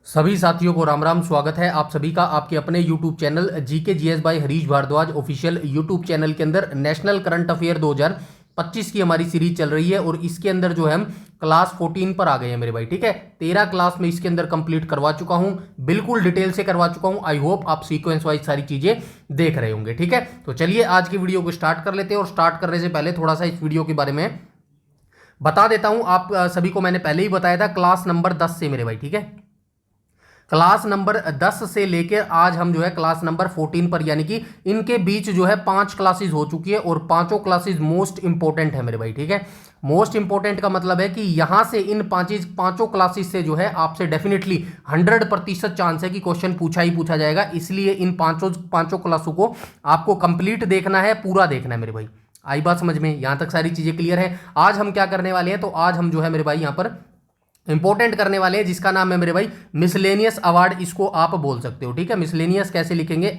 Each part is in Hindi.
सभी साथियों को राम राम। स्वागत है आप सभी का आपके अपने YouTube channel GK GS by Harish Bhardwaj official YouTube channel के अंदर नेशनल करंट अफेयर 2025 की हमारी सीरीज चल रही है और इसके अंदर जो है हम क्लास 14 पर आ गए हैं मेरे भाई। ठीक है, 13 क्लास में इसके अंदर कंप्लीट करवा चुका हूं, बिल्कुल डिटेल से करवा चुका हूं। आई होप आप सीक्वेंस वाइज सारी चीजें देख रहे होंगे। ठीक है, तो चलिए आज की वीडियो को स्टार्ट कर लेते हैं और स्टार्ट करने से पहले थोड़ा सा इस वीडियो के बारे में बता देता हूं। आप सभी को मैंने पहले ही बताया था क्लास नंबर 10 से मेरे भाई। ठीक है, क्लास नंबर 10 से लेकर आज हम जो है क्लास नंबर 14 पर, यानी कि इनके बीच जो है 5 क्लासेस हो चुकी है और पांचों क्लासेस मोस्ट इंपॉर्टेंट है मेरे भाई। ठीक है, मोस्ट इंपॉर्टेंट का मतलब है कि यहां से इन पांचों क्लासेस से जो है आपसे डेफिनेटली 100% चांस है कि क्वेश्चन पूछा ही पूछा जाएगा। इसलिए इन पांचों क्लासों को आपको कंप्लीट देखना है, पूरा देखना है मेरे भाई। आई बात समझ में? यहां तक सारी चीजें क्लियर है। आज हम क्या करने वाले हैं, तो आज हम जो है मेरे भाई यहां पर इंपॉर्टेंट करने वाले हैं जिसका नाम है मेरे भाई मिसलेनियस अवार्ड, इसको आप बोल सकते हो। ठीक है, मिसलेनियस कैसे लिखेंगे?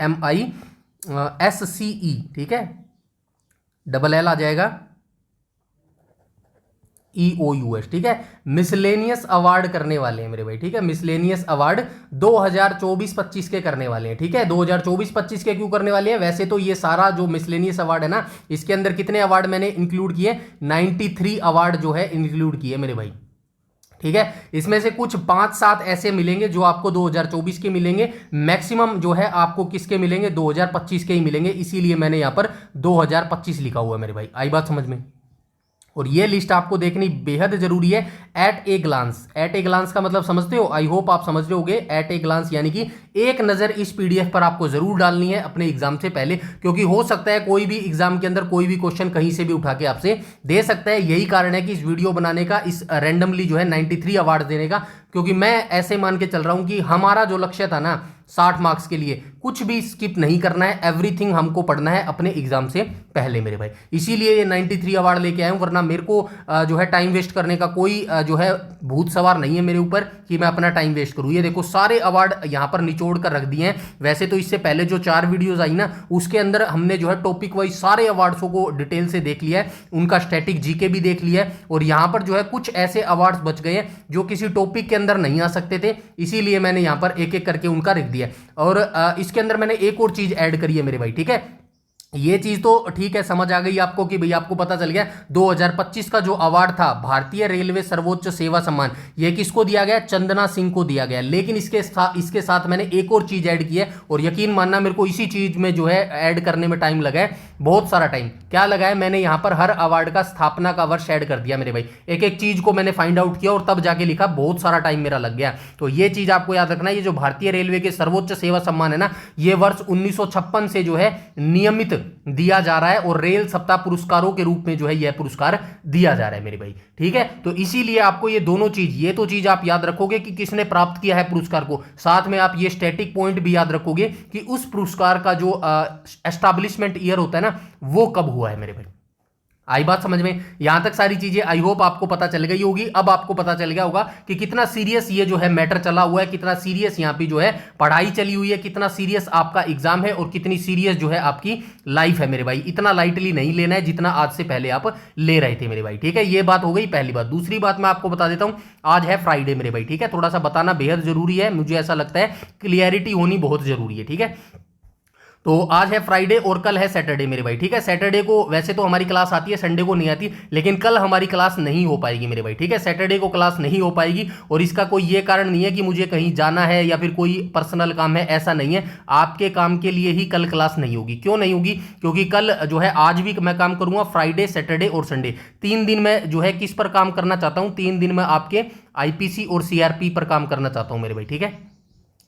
MISCE। ठीक है, डबल एल आ जाएगा, EOUS। ठीक है, मिसलेनियस अवार्ड करने वाले हैं मेरे भाई। ठीक है, मिसलेनियस अवार्ड 2024-25 के करने वाले हैं। ठीक है, 2024-25 के क्यों करने वाले हैं? वैसे तो ये सारा जो मिसलेनियस अवार्ड है ना, इसके अंदर कितने अवार्ड मैंने इंक्लूड किए? 93 अवार्ड जो है इंक्लूड किए मेरे भाई। ठीक है, इसमें से कुछ 5-7 ऐसे मिलेंगे जो आपको 2024 के मिलेंगे, मैक्सिमम जो है आपको किसके मिलेंगे? 2025 के ही मिलेंगे। इसीलिए मैंने यहां पर 2025 लिखा हुआ है मेरे भाई। आई बात समझ में? और ये लिस्ट आपको देखनी बेहद जरूरी है at a glance. At a glance का मतलब समझते हो? आई होप आप समझ रहे होगे। एट ए ग्लांस यानी कि एक नजर इस पीडीएफ पर आपको जरूर डालनी है अपने एग्जाम से पहले, क्योंकि हो सकता है कोई भी एग्जाम के अंदर कोई भी क्वेश्चन कहीं से भी उठा के आपसे दे सकता है। यही कारण है कि इस वीडियो बनाने का, इस रैंडमली जो है 93 अवार्ड देने का, क्योंकि मैं ऐसे मान के चल रहा हूं कि हमारा जो लक्ष्य था ना 60 मार्क्स के लिए, कुछ भी स्किप नहीं करना है, एवरीथिंग हमको पढ़ना है अपने एग्जाम से पहले मेरे भाई। इसीलिए ये 93 अवार्ड लेके आया हूं, वरना मेरे को जो है टाइम वेस्ट करने का कोई जो है भूत सवार नहीं है मेरे ऊपर कि मैं अपना टाइम वेस्ट करूं। ये देखो सारे अवार्ड यहां पर निचोड़ कर रख दिए हैं। वैसे तो इससे पहले जो 4 वीडियोज आई ना, उसके अंदर हमने जो है टॉपिक वाइज सारे अवार्ड्सों को डिटेल से देख लिया है, उनका स्टैटिक जीके भी देख लिया है। और यहां पर जो है कुछ ऐसे अवार्ड्स बच गए हैं जो किसी टॉपिक के अंदर नहीं आ सकते थे, इसीलिए मैंने यहां पर एक एक करके उनका लिख दिया। और इसके अंदर मैंने एक और चीज ऐड करी है मेरे भाई। ठीक है, ये चीज तो ठीक है, समझ आ गई आपको कि भाई आपको पता चल गया 2025 का जो अवार्ड था भारतीय रेलवे सर्वोच्च सेवा सम्मान, ये किसको दिया गया? चंदना सिंह को दिया गया। लेकिन इसके साथ मैंने एक और चीज ऐड की है, और यकीन मानना मेरे को इसी चीज में जो है ऐड करने में टाइम लगा है, बहुत सारा टाइम। क्या लगा है? मैंने यहां पर हर अवार्ड का स्थापना का वर्ष ऐड कर दिया मेरे भाई। एक एक चीज को मैंने फाइंड आउट किया और तब जाके लिखा, बहुत सारा टाइम मेरा लग गया। तो ये चीज आपको याद रखना है, ये जो भारतीय रेलवे के सर्वोच्च सेवा सम्मान है ना, ये वर्ष 1956 से जो है नियमित दिया जा रहा है और रेल सप्ताह पुरस्कारों के रूप में जो है यह पुरस्कार दिया जा रहा है मेरे भाई। ठीक है, तो इसीलिए आपको ये दोनों चीज, ये तो चीज आप याद रखोगे कि किसने प्राप्त किया है पुरस्कार को, साथ में आप ये स्टैटिक पॉइंट भी याद रखोगे कि उस पुरस्कार का जो एस्टैब्लिशमेंट ईयर होता है ना, वो कब हुआ है मेरे भाई। आई बात समझ में? यहां तक सारी चीजें आई होप आपको पता चल गई होगी। अब आपको पता चल गया होगा कि कितना सीरियस ये जो है मैटर चला हुआ है, कितना सीरियस यहां पे जो है पढ़ाई चली हुई है, कितना सीरियस आपका एग्जाम है और कितनी सीरियस जो है आपकी लाइफ है मेरे भाई। इतना लाइटली नहीं लेना है जितना आज से पहले आप ले रहे थे मेरे भाई। ठीक है, ये बात हो गई पहली बात। दूसरी बात मैं आपको बता देता हूं, आज है फ्राइडे मेरे भाई। ठीक है, थोड़ा सा बताना बेहद जरूरी है, मुझे ऐसा लगता है क्लियरिटी होनी बहुत जरूरी है। ठीक है, तो आज है फ्राइडे और कल है सैटरडे मेरे भाई। ठीक है, सैटरडे को वैसे तो हमारी क्लास आती है, संडे को नहीं आती, लेकिन कल हमारी क्लास नहीं हो पाएगी मेरे भाई। ठीक है, सैटरडे को क्लास नहीं हो पाएगी और इसका कोई ये कारण नहीं है कि मुझे कहीं जाना है या फिर कोई पर्सनल काम है, ऐसा नहीं है। आपके काम के लिए ही कल क्लास नहीं होगी। क्यों नहीं होगी? क्योंकि कल जो है, आज भी मैं काम करूंगा, फ्राइडे, सैटरडे और संडे, 3 दिन में जो है किस पर काम करना चाहता हूं? 3 दिन में आपके आईपीसी और सीआरपी पर काम करना चाहता हूं मेरे भाई। ठीक है,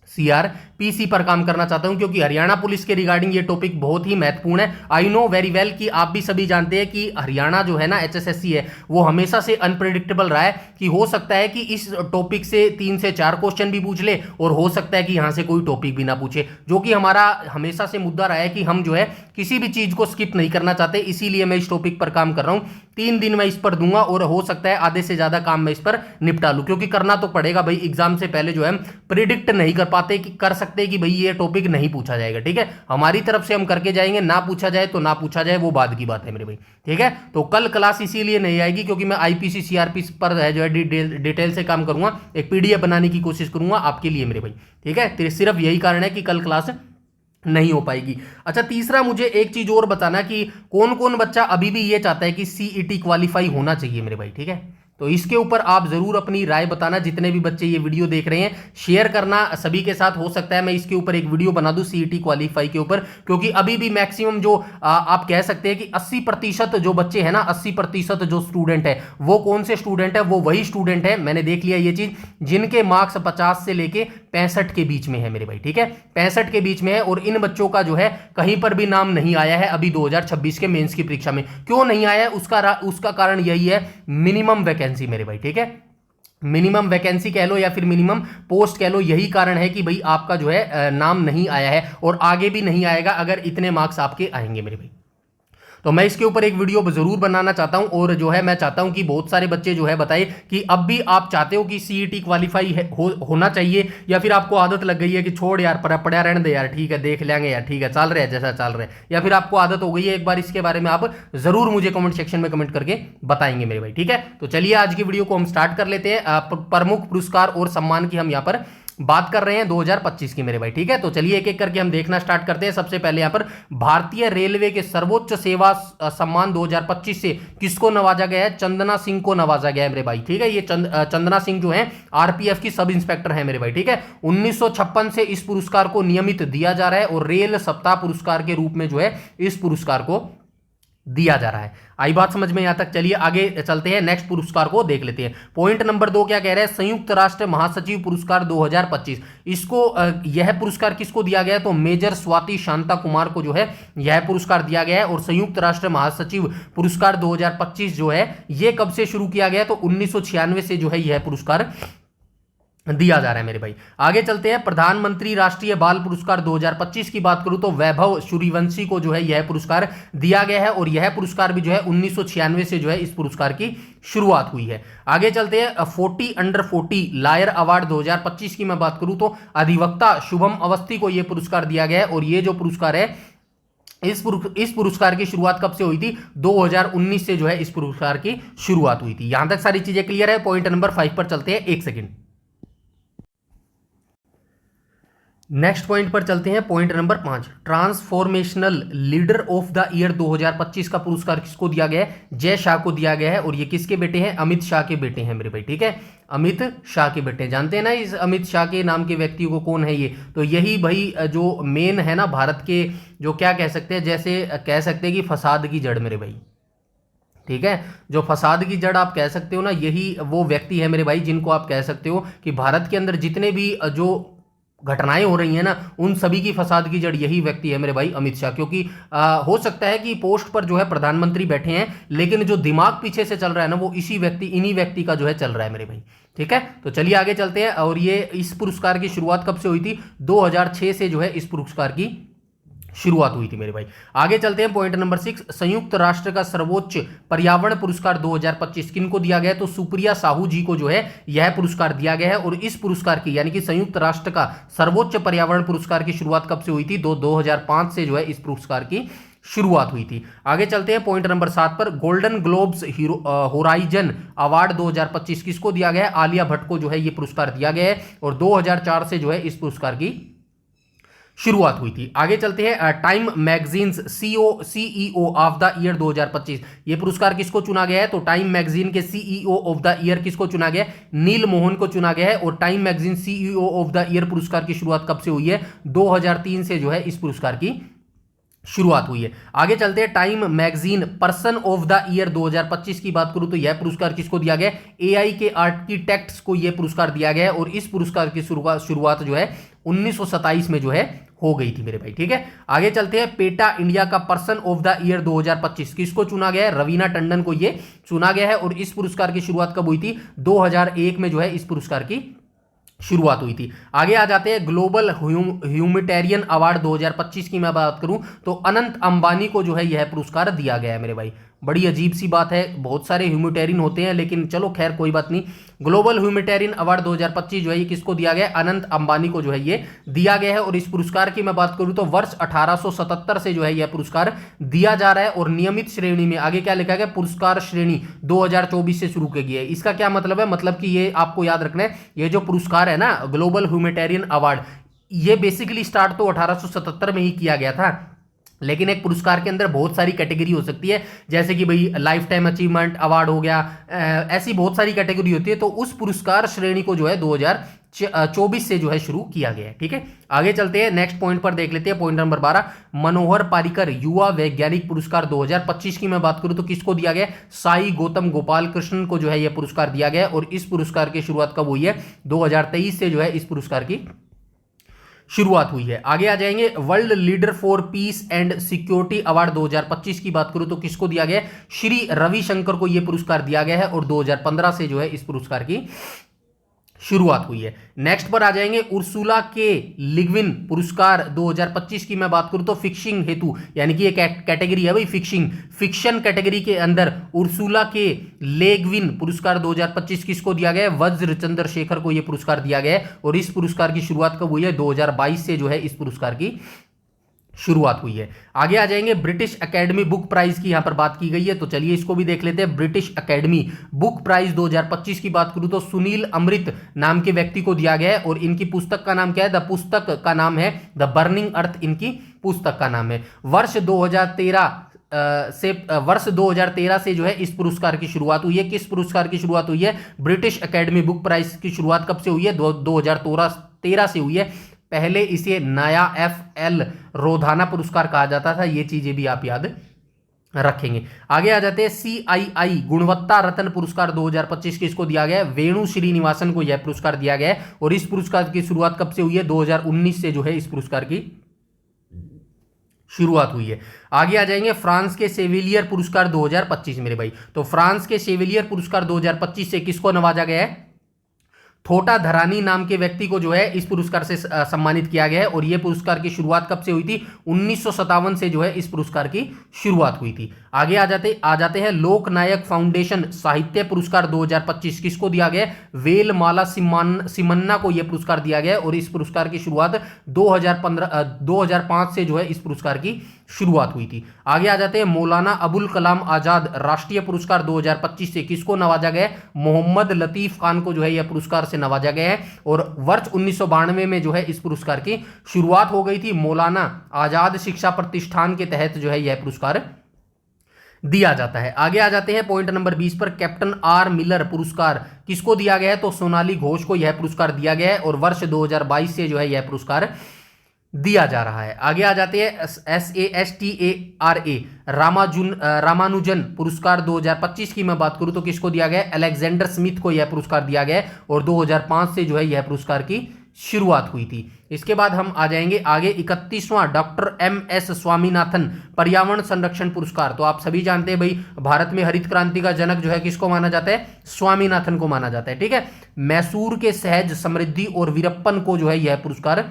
सीआरपीसी पर काम करना चाहता हूं, क्योंकि हरियाणा पुलिस के रिगार्डिंग ये टॉपिक बहुत ही महत्वपूर्ण है। आई नो वेरी वेल कि आप भी सभी जानते हैं कि हरियाणा जो है ना, HSSC है, वो हमेशा से अनप्रेडिक्टेबल रहा है कि हो सकता है कि इस टॉपिक से 3 से 4 क्वेश्चन भी पूछ ले और हो सकता है कि यहां से कोई टॉपिक भी ना पूछे, जो कि हमारा हमेशा से मुद्दा रहा है कि हम जो है किसी भी चीज को स्किप नहीं करना चाहते। इसीलिए मैं इस टॉपिक पर काम कर रहा हूं। 3 दिन मैं इस पर दूंगा और हो सकता है आधे से ज्यादा काम मैं इस पर निपटा लूं, क्योंकि करना तो पड़ेगा भाई। एग्जाम से पहले जो है प्रिडिक्ट नहीं कर पाते बातें कर सकते कि भाई ये टॉपिक नहीं पूछा जाएगा, ठीक है। हमारी तरफ से हम करके जाएंगे, ना पूछा जाए तो ना पूछा जाए, वो बाद की बात है मेरे भाई, ठीक है। तो कल क्लास इसीलिए नहीं आएगी क्योंकि मैं आईपीसी सीआरपी पर है जो है डिटेल से काम करूंगा, एक पीडीएफ बनाने की कोशिश करूंगा आपके लिए मेरे भाई, ठीक है। सिर्फ यही कारण है कि कल क्लास नहीं हो पाएगी। अच्छा, तीसरा मुझे एक चीज और बताना कि कौन कौन बच्चा अभी भी ये चाहता है कि सीईटी क्वालिफाई होना चाहिए मेरे भाई, ठीक है। तो इसके ऊपर आप जरूर अपनी राय बताना, जितने भी बच्चे ये वीडियो देख रहे हैं शेयर करना सभी के साथ। हो सकता है मैं इसके ऊपर एक वीडियो बना दूं सीईटी क्वालिफाई के ऊपर, क्योंकि अभी भी मैक्सिमम जो आप कह सकते हैं कि 80% जो बच्चे हैं ना, 80% जो स्टूडेंट है वो कौन से स्टूडेंट है, वो वही स्टूडेंट है, मैंने देख लिया ये चीज, जिनके मार्क्स 50 से लेके 65 के बीच में है मेरे भाई, ठीक है। 65 के बीच में है, और इन बच्चों का जो है कहीं पर भी नाम नहीं आया है अभी 2026 के मेंस की परीक्षा में। क्यों नहीं आया है, उसका कारण यही है, मिनिमम वैकेंसी मेरे भाई, ठीक है। मिनिमम वैकेंसी कह लो या फिर मिनिमम पोस्ट कह लो, यही कारण है कि भाई आपका जो है नाम नहीं आया है, और आगे भी नहीं आएगा अगर इतने मार्क्स आपके आएंगे मेरे भाई। तो मैं इसके ऊपर एक वीडियो जरूर बनाना चाहता हूं, और जो है मैं चाहता हूं कि बहुत सारे बच्चे जो है बताए कि अब भी आप चाहते हो कि सीईटी क्वालिफाई होना चाहिए, या फिर आपको आदत लग गई है कि छोड़ यार पढ़ा रहने दे यार, ठीक है देख लेंगे यार, ठीक है चल रहा है जैसा चल रहा है, या फिर आपको आदत हो गई है। एक बार इसके बारे में आप जरूर मुझे कमेंट सेक्शन में कमेंट करके बताएंगे मेरे भाई, ठीक है। तो चलिए आज की वीडियो को हम स्टार्ट कर लेते हैं। प्रमुख पुरस्कार और सम्मान की हम यहाँ पर बात कर रहे हैं 2025 की मेरे भाई, ठीक है। तो चलिए एक एक करके हम देखना स्टार्ट करते हैं। सबसे पहले यहां पर भारतीय रेलवे के सर्वोच्च सेवा सम्मान 2025 से किसको नवाजा गया है, चंदना सिंह को नवाजा गया है मेरे भाई, ठीक है। ये चंदना सिंह जो है आरपीएफ की सब इंस्पेक्टर है मेरे भाई, ठीक है। 1956 से इस पुरस्कार को नियमित दिया जा रहा है, और रेल सप्ताह पुरस्कार के रूप में जो है इस पुरस्कार को दिया जा रहा है। आई बात समझ में यहां तक। चलिए आगे चलते हैं, नेक्स्ट पुरस्कार को देख लेते हैं। पॉइंट नंबर 2 क्या कह रहे हैं, संयुक्त राष्ट्र महासचिव पुरस्कार 2025। इसको यह पुरस्कार किसको दिया गया है, तो मेजर स्वाति शांता कुमार को जो है यह पुरस्कार दिया गया है। और संयुक्त राष्ट्र महासचिव पुरस्कार 2025 जो है ये कब से शुरू किया गया, तो 1996 से जो है यह पुरस्कार दिया जा रहा है मेरे भाई। आगे चलते हैं, प्रधानमंत्री राष्ट्रीय बाल पुरस्कार 2025 की बात करूं तो वैभव सूर्यवंशी को जो है यह पुरस्कार दिया गया है, और यह पुरस्कार भी जो है 1996 से जो है इस पुरस्कार की शुरुआत हुई है। आगे चलते हैं, 40 अंडर 40 लायर अवार्ड 2025 की मैं बात करूं तो अधिवक्ता शुभम अवस्थी को यह पुरस्कार दिया गया है, और यह जो पुरस्कार है इस पुरस्कार की शुरुआत कब से हुई थी, 2019 से जो है इस पुरस्कार की शुरुआत हुई थी। यहां तक सारी चीजें क्लियर है। पॉइंट नंबर 5 पर चलते हैं, एक सेकेंड। नेक्स्ट पॉइंट पर चलते हैं, point number 5, transformational leader of the year 2025 का पुरस्कार किसको दिया गया है, जय शाह को दिया गया है। और ये किसके बेटे हैं, अमित शाह के बेटे हैं मेरे भाई, ठीक है। अमित शाह के बेटे, जानते हैं ना इस अमित शाह के नाम के व्यक्ति को, कौन है ये, तो यही भाई जो मेन है ना भारत के, जो क्या कह सकते हैं, जैसे कह सकते हैं कि फसाद की जड़ मेरे भाई, ठीक है। जो फसाद की जड़ आप कह सकते हो ना, यही वो व्यक्ति है मेरे भाई जिनको आप कह सकते हो कि भारत के अंदर जितने भी जो घटनाएं हो रही हैं ना, उन सभी की फसाद की जड़ यही व्यक्ति है मेरे भाई, अमित शाह। क्योंकि हो सकता है कि पोस्ट पर जो है प्रधानमंत्री बैठे हैं, लेकिन जो दिमाग पीछे से चल रहा है ना, वो इन्हीं व्यक्ति का जो है चल रहा है मेरे भाई, ठीक है। तो चलिए आगे चलते हैं। और ये इस पुरस्कार की शुरुआत कब से हुई थी, 2006 से जो है इस पुरस्कार की शुरुआत हुई थी मेरे भाई। आगे चलते हैं, पॉइंट नंबर 6, संयुक्त राष्ट्र का सर्वोच्च पर्यावरण पुरस्कार 2025 किनको दिया गया है, तो सुप्रिया साहू जी को जो है यह पुरस्कार दिया गया है। और इस पुरस्कार की यानी कि संयुक्त राष्ट्र का सर्वोच्च पर्यावरण पुरस्कार की शुरुआत कब से हुई थी, 2005 से जो है इस पुरस्कार की शुरुआत हुई थी। आगे चलते हैं, पॉइंट नंबर 7 पर, गोल्डन ग्लोब्स होराइजन अवार्ड 2025 किसको दिया गया है, आलिया भट्ट को जो है यह पुरस्कार दिया गया है। और 2004 से जो है इस पुरस्कार की शुरुआत हुई थी। आगे चलते हैं, time magazines CEO of the year 2025, ये पुरस्कार किसको चुना गया है, तो टाइम मैगजीन के सीईओ ऑफ द ईयर किसको चुना गया है, नील मोहन को चुना गया है। और time magazine CEO of the year पुरस्कार की शुरुआत कब से हुई है, 2003 से जो है इस पुरस्कार की शुरुआत हुई है। आगे चलते हैं, time magazine person of the year 2025 की बात करूं तो यह पुरस्कार किसको दिया गया, एआई के आर्किटेक्ट्स को यह पुरस्कार दिया गया है। और इस पुरस्कार की शुरुआत जो है 1927 में जो है हो गई थी मेरे भाई, ठीक है। आगे चलते हैं, पेटा इंडिया का पर्सन ऑफ द ईयर 2025 किसको चुना गया है, रवीना टंडन को यह चुना गया है। और इस पुरस्कार की शुरुआत कब हुई थी, 2001 में जो है इस पुरस्कार की शुरुआत हुई थी। आगे आ जाते हैं, ग्लोबल ह्यूमैनिटेरियन अवार्ड 2025 की मैं बात करूं तो अनंत अंबानी को जो है यह पुरस्कार दिया गया है मेरे भाई। बड़ी अजीब सी बात है, बहुत सारे ह्यूमैनिटेरियन होते हैं, लेकिन चलो खैर कोई बात नहीं। ग्लोबल ह्यूमैनिटेरियन अवार्ड 2025 जो है ये किसको दिया गया है? अनंत अंबानी को जो है ये दिया गया है। और इस पुरस्कार की मैं बात करूं तो वर्ष 1877 से जो है यह पुरस्कार दिया जा रहा है। और नियमित श्रेणी में आगे क्या लिखा गया? पुरस्कार श्रेणी 2024 से शुरू की गई है। इसका क्या मतलब है? मतलब कि ये आपको याद रखना है, ये जो पुरस्कार है ना ग्लोबल ह्यूमैनिटेरियन अवार्ड, ये बेसिकली स्टार्ट तो 1877 में ही किया गया था, लेकिन एक पुरस्कार के अंदर बहुत सारी कैटेगरी हो सकती है, जैसे कि भाई लाइफ टाइम अचीवमेंट अवार्ड हो गया, ऐसी बहुत सारी कैटेगरी होती है। तो उस पुरस्कार श्रेणी को जो है 2024 से जो है शुरू किया गया है। ठीक है, आगे चलते हैं, नेक्स्ट पॉइंट पर देख लेते हैं। पॉइंट नंबर 12, मनोहर पारिकर युवा वैज्ञानिक पुरस्कार 2025 की मैं बात करूं तो किसको दिया गया? साई गौतम गोपाल कृष्णन को जो है यह पुरस्कार दिया गया। और इस पुरस्कार की शुरुआत कब हुई है? 2023 से जो है इस पुरस्कार की शुरुआत हुई है। आगे आ जाएंगे, world leader for piece and security award 2025 की बात करूं तो किसको दिया गया? श्री रविशंकर को यह पुरस्कार दिया गया है। और 2015 से जो है इस पुरस्कार की शुरुआत हुई है। नेक्स्ट पर आ जाएंगे, उर्सुला के लिग्विन पुरस्कार 2025 की मैं बात करूं तो फिक्सिंग हेतु, यानी कि ये कैटेगरी है भाई फिक्शन कैटेगरी के अंदर उर्सुला के लेग्विन पुरस्कार 2025 किसको दिया गया है? वज्र चंद्रशेखर को यह पुरस्कार दिया गया है। और इस पुरस्कार की शुरुआत कब हुई है? 2022 से जो है इस पुरस्कार की शुरुआत हुई है। आगे आ जाएंगे, ब्रिटिश एकेडमी बुक प्राइज की यहां पर बात की गई है, तो चलिए इसको भी देख लेते हैं। ब्रिटिश एकेडमी बुक प्राइज 2025 की बात करूं तो सुनील अमृत नाम के व्यक्ति को दिया गया है। और इनकी पुस्तक का नाम क्या है? पुस्तक का नाम है द बर्निंग अर्थ, इनकी पुस्तक का नाम है। वर्ष 2013 से जो है इस पुरस्कार की शुरुआत हुई है। किस पुरस्कार की शुरुआत हुई है? ब्रिटिश एकेडमी बुक प्राइज की शुरुआत कब से हुई है? 2013 से हुई है। पहले इसे नया FL रोधाना पुरस्कार कहा जाता था, ये चीजें भी आप याद रखेंगे। आगे आ जाते हैं, CII गुणवत्ता रत्न पुरस्कार 2025 किसको दिया गया है? वेणु श्रीनिवासन को यह पुरस्कार दिया गया है। और इस पुरस्कार की शुरुआत कब से हुई है? 2019 से जो है इस पुरस्कार की शुरुआत हुई है। आगे आ जाएंगे, फ्रांस के सेविलियर पुरस्कार 2025 मेरे भाई। तो फ्रांस के सेविलियर पुरस्कार 2025 से किसको नवाजा गया है? थोटा धरानी नाम के व्यक्ति को जो है इस पुरस्कार से सम्मानित किया गया है। और यह पुरस्कार की शुरुआत कब से हुई थी? 1957 से जो है इस पुरस्कार की शुरुआत हुई थी। आगे आ जाते हैं, लोकनायक फाउंडेशन साहित्य पुरस्कार 2025 किसको दिया गया है? वेलमाला सिमन्ना को यह पुरस्कार दिया गया है। और इस पुरस्कार की शुरुआत 2005 से जो है इस पुरस्कार की शुरुआत हुई थी। आगे आ जाते हैं, मौलाना अबुल कलाम आजाद राष्ट्रीय पुरस्कार 2025 से किसको नवाजा गया है? मोहम्मद लतीफ खान को जो है यह पुरस्कार से नवाजा गया है। और वर्ष 1992 में जो है इस पुरस्कार की शुरुआत हो गई थी। मौलाना आजाद शिक्षा प्रतिष्ठान के तहत जो है यह पुरस्कार दिया जाता है। आगे आ जाते हैं, पॉइंट नंबर 20 पर, कैप्टन R मिलर पुरस्कार किसको दिया गया है? तो सोनाली घोष को यह पुरस्कार दिया गया है। और वर्ष 2022 से जो है यह पुरस्कार दिया जा रहा है। आगे आ जाते हैं, SASTARA रामानुजन पुरस्कार 2025 की मैं बात करूं तो किसको दिया गया है? अलेक्जेंडर स्मिथ को यह पुरस्कार दिया गया है। और 2005 से जो है यह पुरस्कार की शुरुआत हुई थी। इसके बाद हम आ जाएंगे आगे, 31वां डॉक्टर MS स्वामीनाथन पर्यावरण संरक्षण पुरस्कार। तो आप सभी जानते हैं भाई, भारत में हरित क्रांति का जनक जो है किसको माना जाता है? स्वामीनाथन को माना जाता है। ठीक है, मैसूर के सहज समृद्धि और वीरप्पन को जो है यह पुरस्कार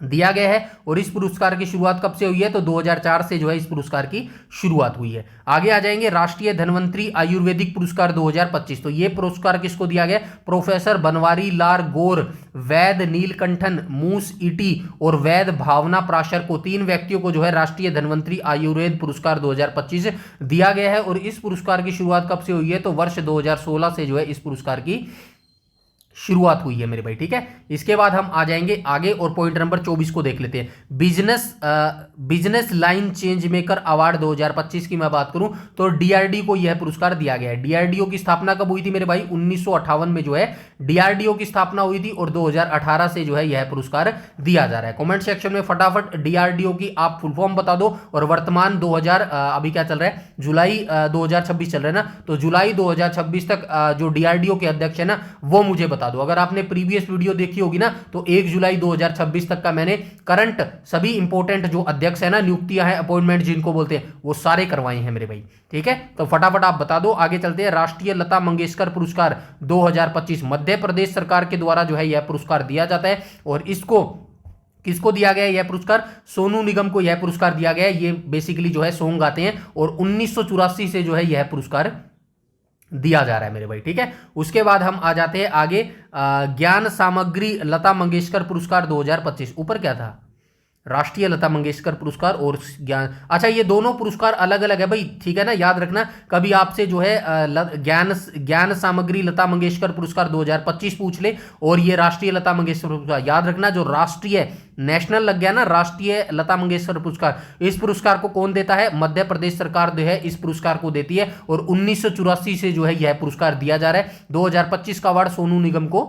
दिया गया है। और इस पुरस्कार की शुरुआत कब से हुई है? तो 2004 से जो है इस पुरस्कार की शुरुआत हुई है। आगे आ जाएंगे, राष्ट्रीय धन्वंतरी आयुर्वेदिक पुरस्कार 2025। तो ये पुरस्कार किसको दिया गया? प्रोफेसर बनवारी लाल गौर, वैद नीलकंठन मूस ईटी और वैद भावना प्राशर को, 3 व्यक्तियों को जो है राष्ट्रीय धन्वंतरी आयुर्वेद पुरस्कार 2025 दिया गया है। और इस पुरस्कार की शुरुआत कब से हुई है? तो वर्ष 2016 से जो है इस पुरस्कार की शुरुआत हुई है मेरे भाई। ठीक है, इसके बाद हम आ जाएंगे आगे और पॉइंट नंबर 24 को देख लेते हैं। Business line change maker award 2025 की मैं बात करूं तो DRDO को यह पुरस्कार दिया गया है। DRDO की स्थापना कब हुई थी मेरे भाई? 1958 में जो है DRDO की स्थापना हुई थी। और 2018 से जो है यह पुरस्कार दिया जा रहा है। कमेंट सेक्शन में फटाफट DRDO की आप फुल फॉर्म बता दो। और वर्तमान अभी क्या चल रहा है? जुलाई 2026 चल रहा है ना, तो जुलाई 2026 तक जो DRDO के अध्यक्ष है ना, वो मुझे बता दो। अगर आपने प्रीवियस वीडियो देखी होगी ना, तो 1 जुलाई 2026 तक का मैंने करंट सभी इंपॉर्टेंट जो अध्यक्ष है ना, नियुक्तियां हैं, अपॉइंटमेंट जिनको बोलते हैं, वो सारे करवाए हैं मेरे भाई। ठीक है, तो फटाफट आप बता दो। आगे चलते हैं, राष्ट्रीय लता मंगेशकर पुरस्कार 2025 मध्य प्रदेश सरकार के द्वारा जो है यह पुरस्कार दिया जाता है। और इसको किसको दिया गया है यह पुरस्कार? सोनू निगम को यह पुरस्कार दिया गया है। ये बेसिकली जो है सॉन्ग गाते हैं और 1984 से जो है यह पुरस्कार दिया जा रहा है मेरे भाई, ठीक है। उसके बाद हम आ जाते हैं आगे, ज्ञान सामग्री लता मंगेशकर पुरस्कार 2025। ऊपर क्या था? राष्ट्रीय लता मंगेशकर पुरस्कार और ज्ञान, अच्छा ये दोनों पुरस्कार अलग अलग है भाई, ठीक है ना, याद रखना। कभी आपसे जो है ज्ञान सामग्री लता मंगेशकर पुरस्कार 2025 पूछ ले और ये राष्ट्रीय लता मंगेशकर पुरस्कार, याद रखना जो राष्ट्रीय नेशनल लग गया ना, राष्ट्रीय लता मंगेशकर पुरस्कार, इस पुरस्कार को कौन देता है? मध्य प्रदेश सरकार जो है इस पुरस्कार को देती है और 1984 से जो है यह पुरस्कार दिया जा रहा है। 2025 का अवार्ड सोनू निगम को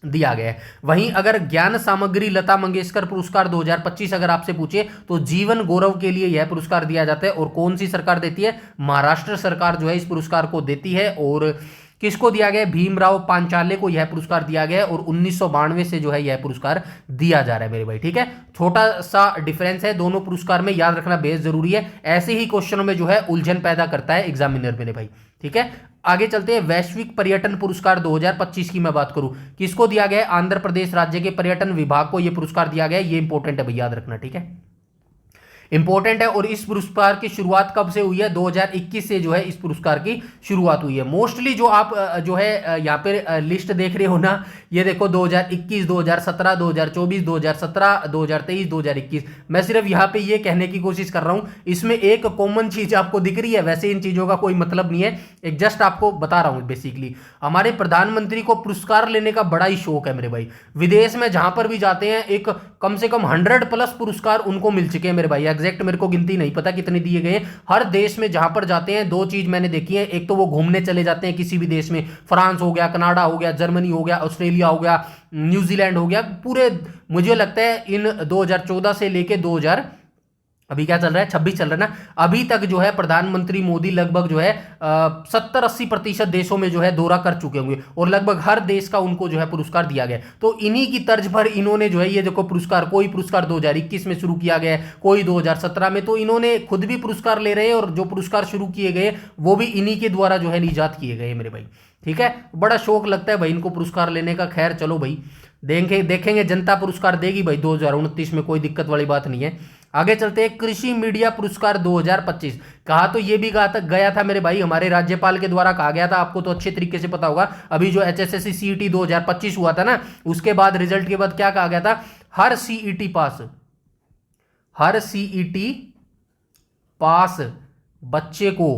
दिया गया है। वहीं अगर ज्ञान सामग्री लता मंगेशकर पुरस्कार 2025 अगर आपसे पूछे तो जीवन गौरव के लिए यह पुरस्कार दिया जाता है और कौन सी सरकार देती है? महाराष्ट्र सरकार जो है इस पुरस्कार को देती है। और किसको दिया गया? भीमराव पांचाले को यह पुरस्कार दिया गया है और 1992 से जो है यह पुरस्कार दिया जा रहा है मेरे भाई, ठीक है। छोटा सा डिफरेंस है दोनों पुरस्कार में, याद रखना बेस जरूरी है। ऐसे ही क्वेश्चनों में जो है उलझन पैदा करता है एग्जामिनर मेरे भाई, ठीक है। आगे चलते हैं, वैश्विक पर्यटन पुरस्कार 2025 की मैं बात करूं, किसको दिया गया है? आंध्र प्रदेश राज्य के पर्यटन विभाग को यह पुरस्कार दिया गया है। ये इंपॉर्टेंट है भाई, याद रखना, ठीक है, इंपॉर्टेंट है। और इस पुरस्कार की शुरुआत कब से हुई है? 2021 से जो है इस पुरस्कार की शुरुआत हुई है। मोस्टली जो आप जो है यहाँ पे लिस्ट देख रहे हो ना, ये देखो 2021, 2017, 2024, 2017, 2023, 2021। मैं सिर्फ यहाँ पे ये कहने की कोशिश कर रहा हूँ, इसमें एक कॉमन चीज आपको दिख रही है, वैसे इन चीजों का कोई मतलब नहीं है, एक जस्ट आपको बता रहा हूँ। बेसिकली हमारे प्रधानमंत्री को पुरस्कार लेने का बड़ा ही शौक है मेरे भाई। विदेश में जहां पर भी जाते हैं एक कम से कम 100+ पुरस्कार उनको मिल चुके हैं मेरे भाई। एग्जैक्ट मेरे को गिनती नहीं पता कितने दिए गए। हर देश में जहां पर जाते हैं दो चीज मैंने देखी है, एक तो वो घूमने चले जाते हैं किसी भी देश में, फ्रांस हो गया, कनाडा हो गया, जर्मनी हो गया, ऑस्ट्रेलिया हो गया, न्यूजीलैंड हो गया, पूरे मुझे लगता है इन 2014 से लेके 2000 अभी क्या चल रहा है 26 चल रहा है ना, अभी तक जो है प्रधानमंत्री मोदी लगभग जो है 70-80% देशों में जो है दौरा कर चुके होंगे और लगभग हर देश का उनको जो है पुरस्कार दिया गया। तो इन्हीं की तर्ज पर इन्होंने जो है ये देखो पुरस्कार, कोई पुरस्कार 2021 में शुरू किया गया है, कोई 2017 में, तो इन्होंने खुद भी पुरस्कार ले रहे हैं और जो पुरस्कार शुरू किए गए वो भी इन्हीं के द्वारा जो है इजाद किए गए मेरे भाई, ठीक है। बड़ा शौक लगता है भाई इनको पुरस्कार लेने का। खैर चलो भाई, देखेंगे जनता पुरस्कार देगी भाई 2029 में, कोई दिक्कत वाली बात नहीं है। आगे चलते हैं, कृषि मीडिया पुरस्कार 2025। कहा तो ये भी गया था मेरे भाई, हमारे राज्यपाल के द्वारा कहा गया था, आपको तो अच्छे तरीके से पता होगा। अभी जो HSSC CET 2025 हुआ था ना, उसके बाद रिजल्ट के बाद क्या कहा गया था? हर CET पास बच्चे को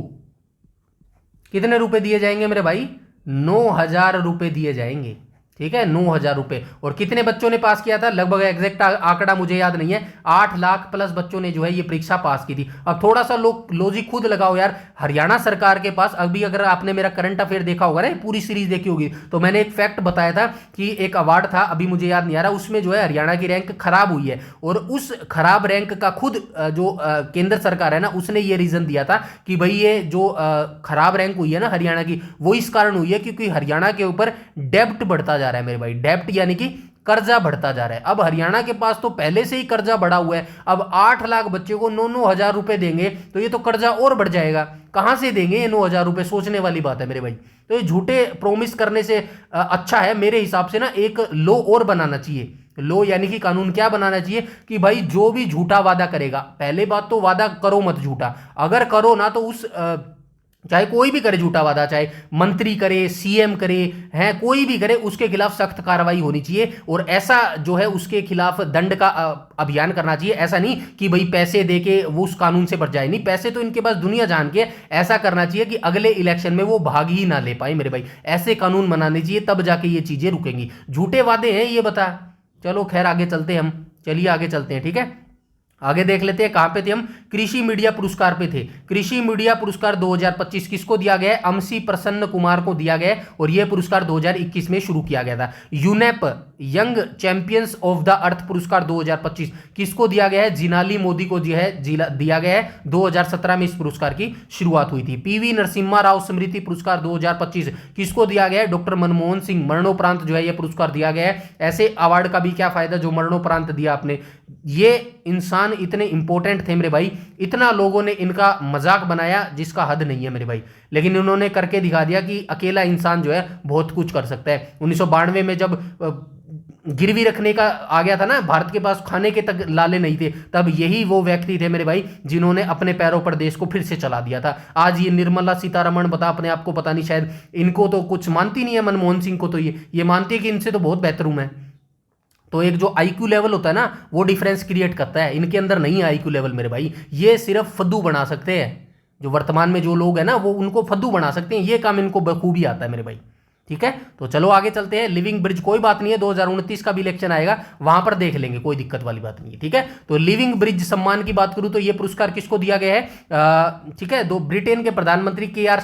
कितने रुपए दिए जाएंगे मेरे भाई? 9,000 रुपए दिए जाएंगे, ठीक है, 9,000 रुपए। और कितने बच्चों ने पास किया था? लगभग एग्जैक्ट आंकड़ा मुझे याद नहीं है, 8 लाख प्लस बच्चों ने जो है ये परीक्षा पास की थी। अब थोड़ा सा लॉजिक खुद लगाओ यार, हरियाणा सरकार के पास, अभी अगर आपने मेरा करंट अफेयर देखा होगा ना, पूरी सीरीज देखी होगी, तो मैंने एक फैक्ट बताया था कि एक अवार्ड था, अभी मुझे याद नहीं आ रहा, उसमें जो है हरियाणा की रैंक खराब हुई है और उस खराब रैंक का खुद जो केंद्र सरकार है ना, उसने ये रीजन दिया था कि भाई ये जो खराब रैंक हुई है ना हरियाणा की, वो इस कारण हुई है क्योंकि हरियाणा के ऊपर डेब्ट बढ़ता जा रहा है मेरे भाई। डेब्ट यानी कि कर्जा बढ़ता जा रहा है। अब हरियाणा के पास तो पहले से ही कर्जा बढ़ा हुआ है, अब 8 लाख बच्चे को 9,000 रुपए देंगे तो ये तो कर्जा और बढ़ जाएगा। कहां से देंगे ये 9,000 रुपए? सोचने वाली बात है मेरे भाई। तो ये झूठे प्रोमिस करने से अच्छा है मेरे हिसाब से ना एक लॉ और बनाना चाहिए। लॉ यानी कि कानून क्या बनाना चाहिए कि भाई जो भी झूठा वादा करेगा, पहले बात तो वादा करो मत झूठा, अगर करो ना तो उस चाहे कोई भी करे झूठा वादा, चाहे मंत्री करे, CM करे, हैं कोई भी करे, उसके खिलाफ सख्त कार्रवाई होनी चाहिए और ऐसा जो है उसके खिलाफ दंड का अभियान करना चाहिए। ऐसा नहीं कि भाई पैसे देके वो उस कानून से बच जाए, नहीं, पैसे तो इनके पास दुनिया जान के। ऐसा करना चाहिए कि अगले इलेक्शन में वो भाग ही ना ले पाए मेरे भाई। ऐसे कानून बनाने चाहिए, तब जाके ये चीजें रुकेंगी। झूठे वादे हैं ये बता। चलो खैर आगे चलते हैं हम, चलिए आगे चलते हैं, ठीक है। आगे देख लेते हैं कहां पे थे हम, कृषि मीडिया पुरस्कार पे थे। कृषि मीडिया पुरस्कार 2025 किसको दिया गया है? अमसी प्रसन्न कुमार को दिया गया है और यह पुरस्कार 2021 में शुरू किया गया था। UNEP young champions of the earth पुरस्कार 2025 किसको दिया गया है? जिनाली मोदी को जो है दिया गया है। 2017 में इस पुरस्कार की शुरुआत हुई थी। PV नरसिम्हा राव स्मृति पुरस्कार 2025 किसको दिया गया है? डॉक्टर मनमोहन सिंह, मरणोपरांत जो है यह पुरस्कार दिया गया है। ऐसे अवार्ड का भी क्या फायदा जो मरणोपरांत दिया आपने। ये इंसान इतने इंपॉर्टेंट थे मेरे भाई, इतना लोगों ने इनका मजाक बनाया जिसका हद नहीं है मेरे भाई, लेकिन इन्होंने करके दिखा दिया कि अकेला इंसान जो है बहुत कुछ कर सकता है। 1992 में जब गिरवी रखने का आ गया था ना, भारत के पास खाने के तक लाले नहीं थे, तब यही वो व्यक्ति थे मेरे भाई जिन्होंने अपने पैरों पर देश को फिर से चला दिया था। आज ये निर्मला सीतारमण बता अपने आप को, पता नहीं शायद इनको तो कुछ मानती नहीं है, मनमोहन सिंह को तो ये मानती है कि इनसे तो बहुत बेहतर हूं मैं। तो एक जो आईक्यू लेवल होता है ना, वो डिफरेंस क्रिएट करता है, इनके अंदर नहीं है आईक्यू लेवल मेरे भाई। ये सिर्फ फद्दू बना सकते हैं, जो वर्तमान में जो लोग हैं ना वो उनको फद्दू बना सकते हैं, ये काम इनको बखूबी आता है मेरे भाई। ठीक है, तो चलो आगे चलते हैं। लिविंग ब्रिज कोई बात नहीं है, 2029 का भी इलेक्शन आएगा, वहां पर देख लेंगे, कोई दिक्कत वाली बात नहीं है। ठीक है, तो लिविंग ब्रिज सम्मान की बात करूं तो ये पुरस्कार किसको दिया गया है? ठीक है, दो ब्रिटेन के प्रधानमंत्री KR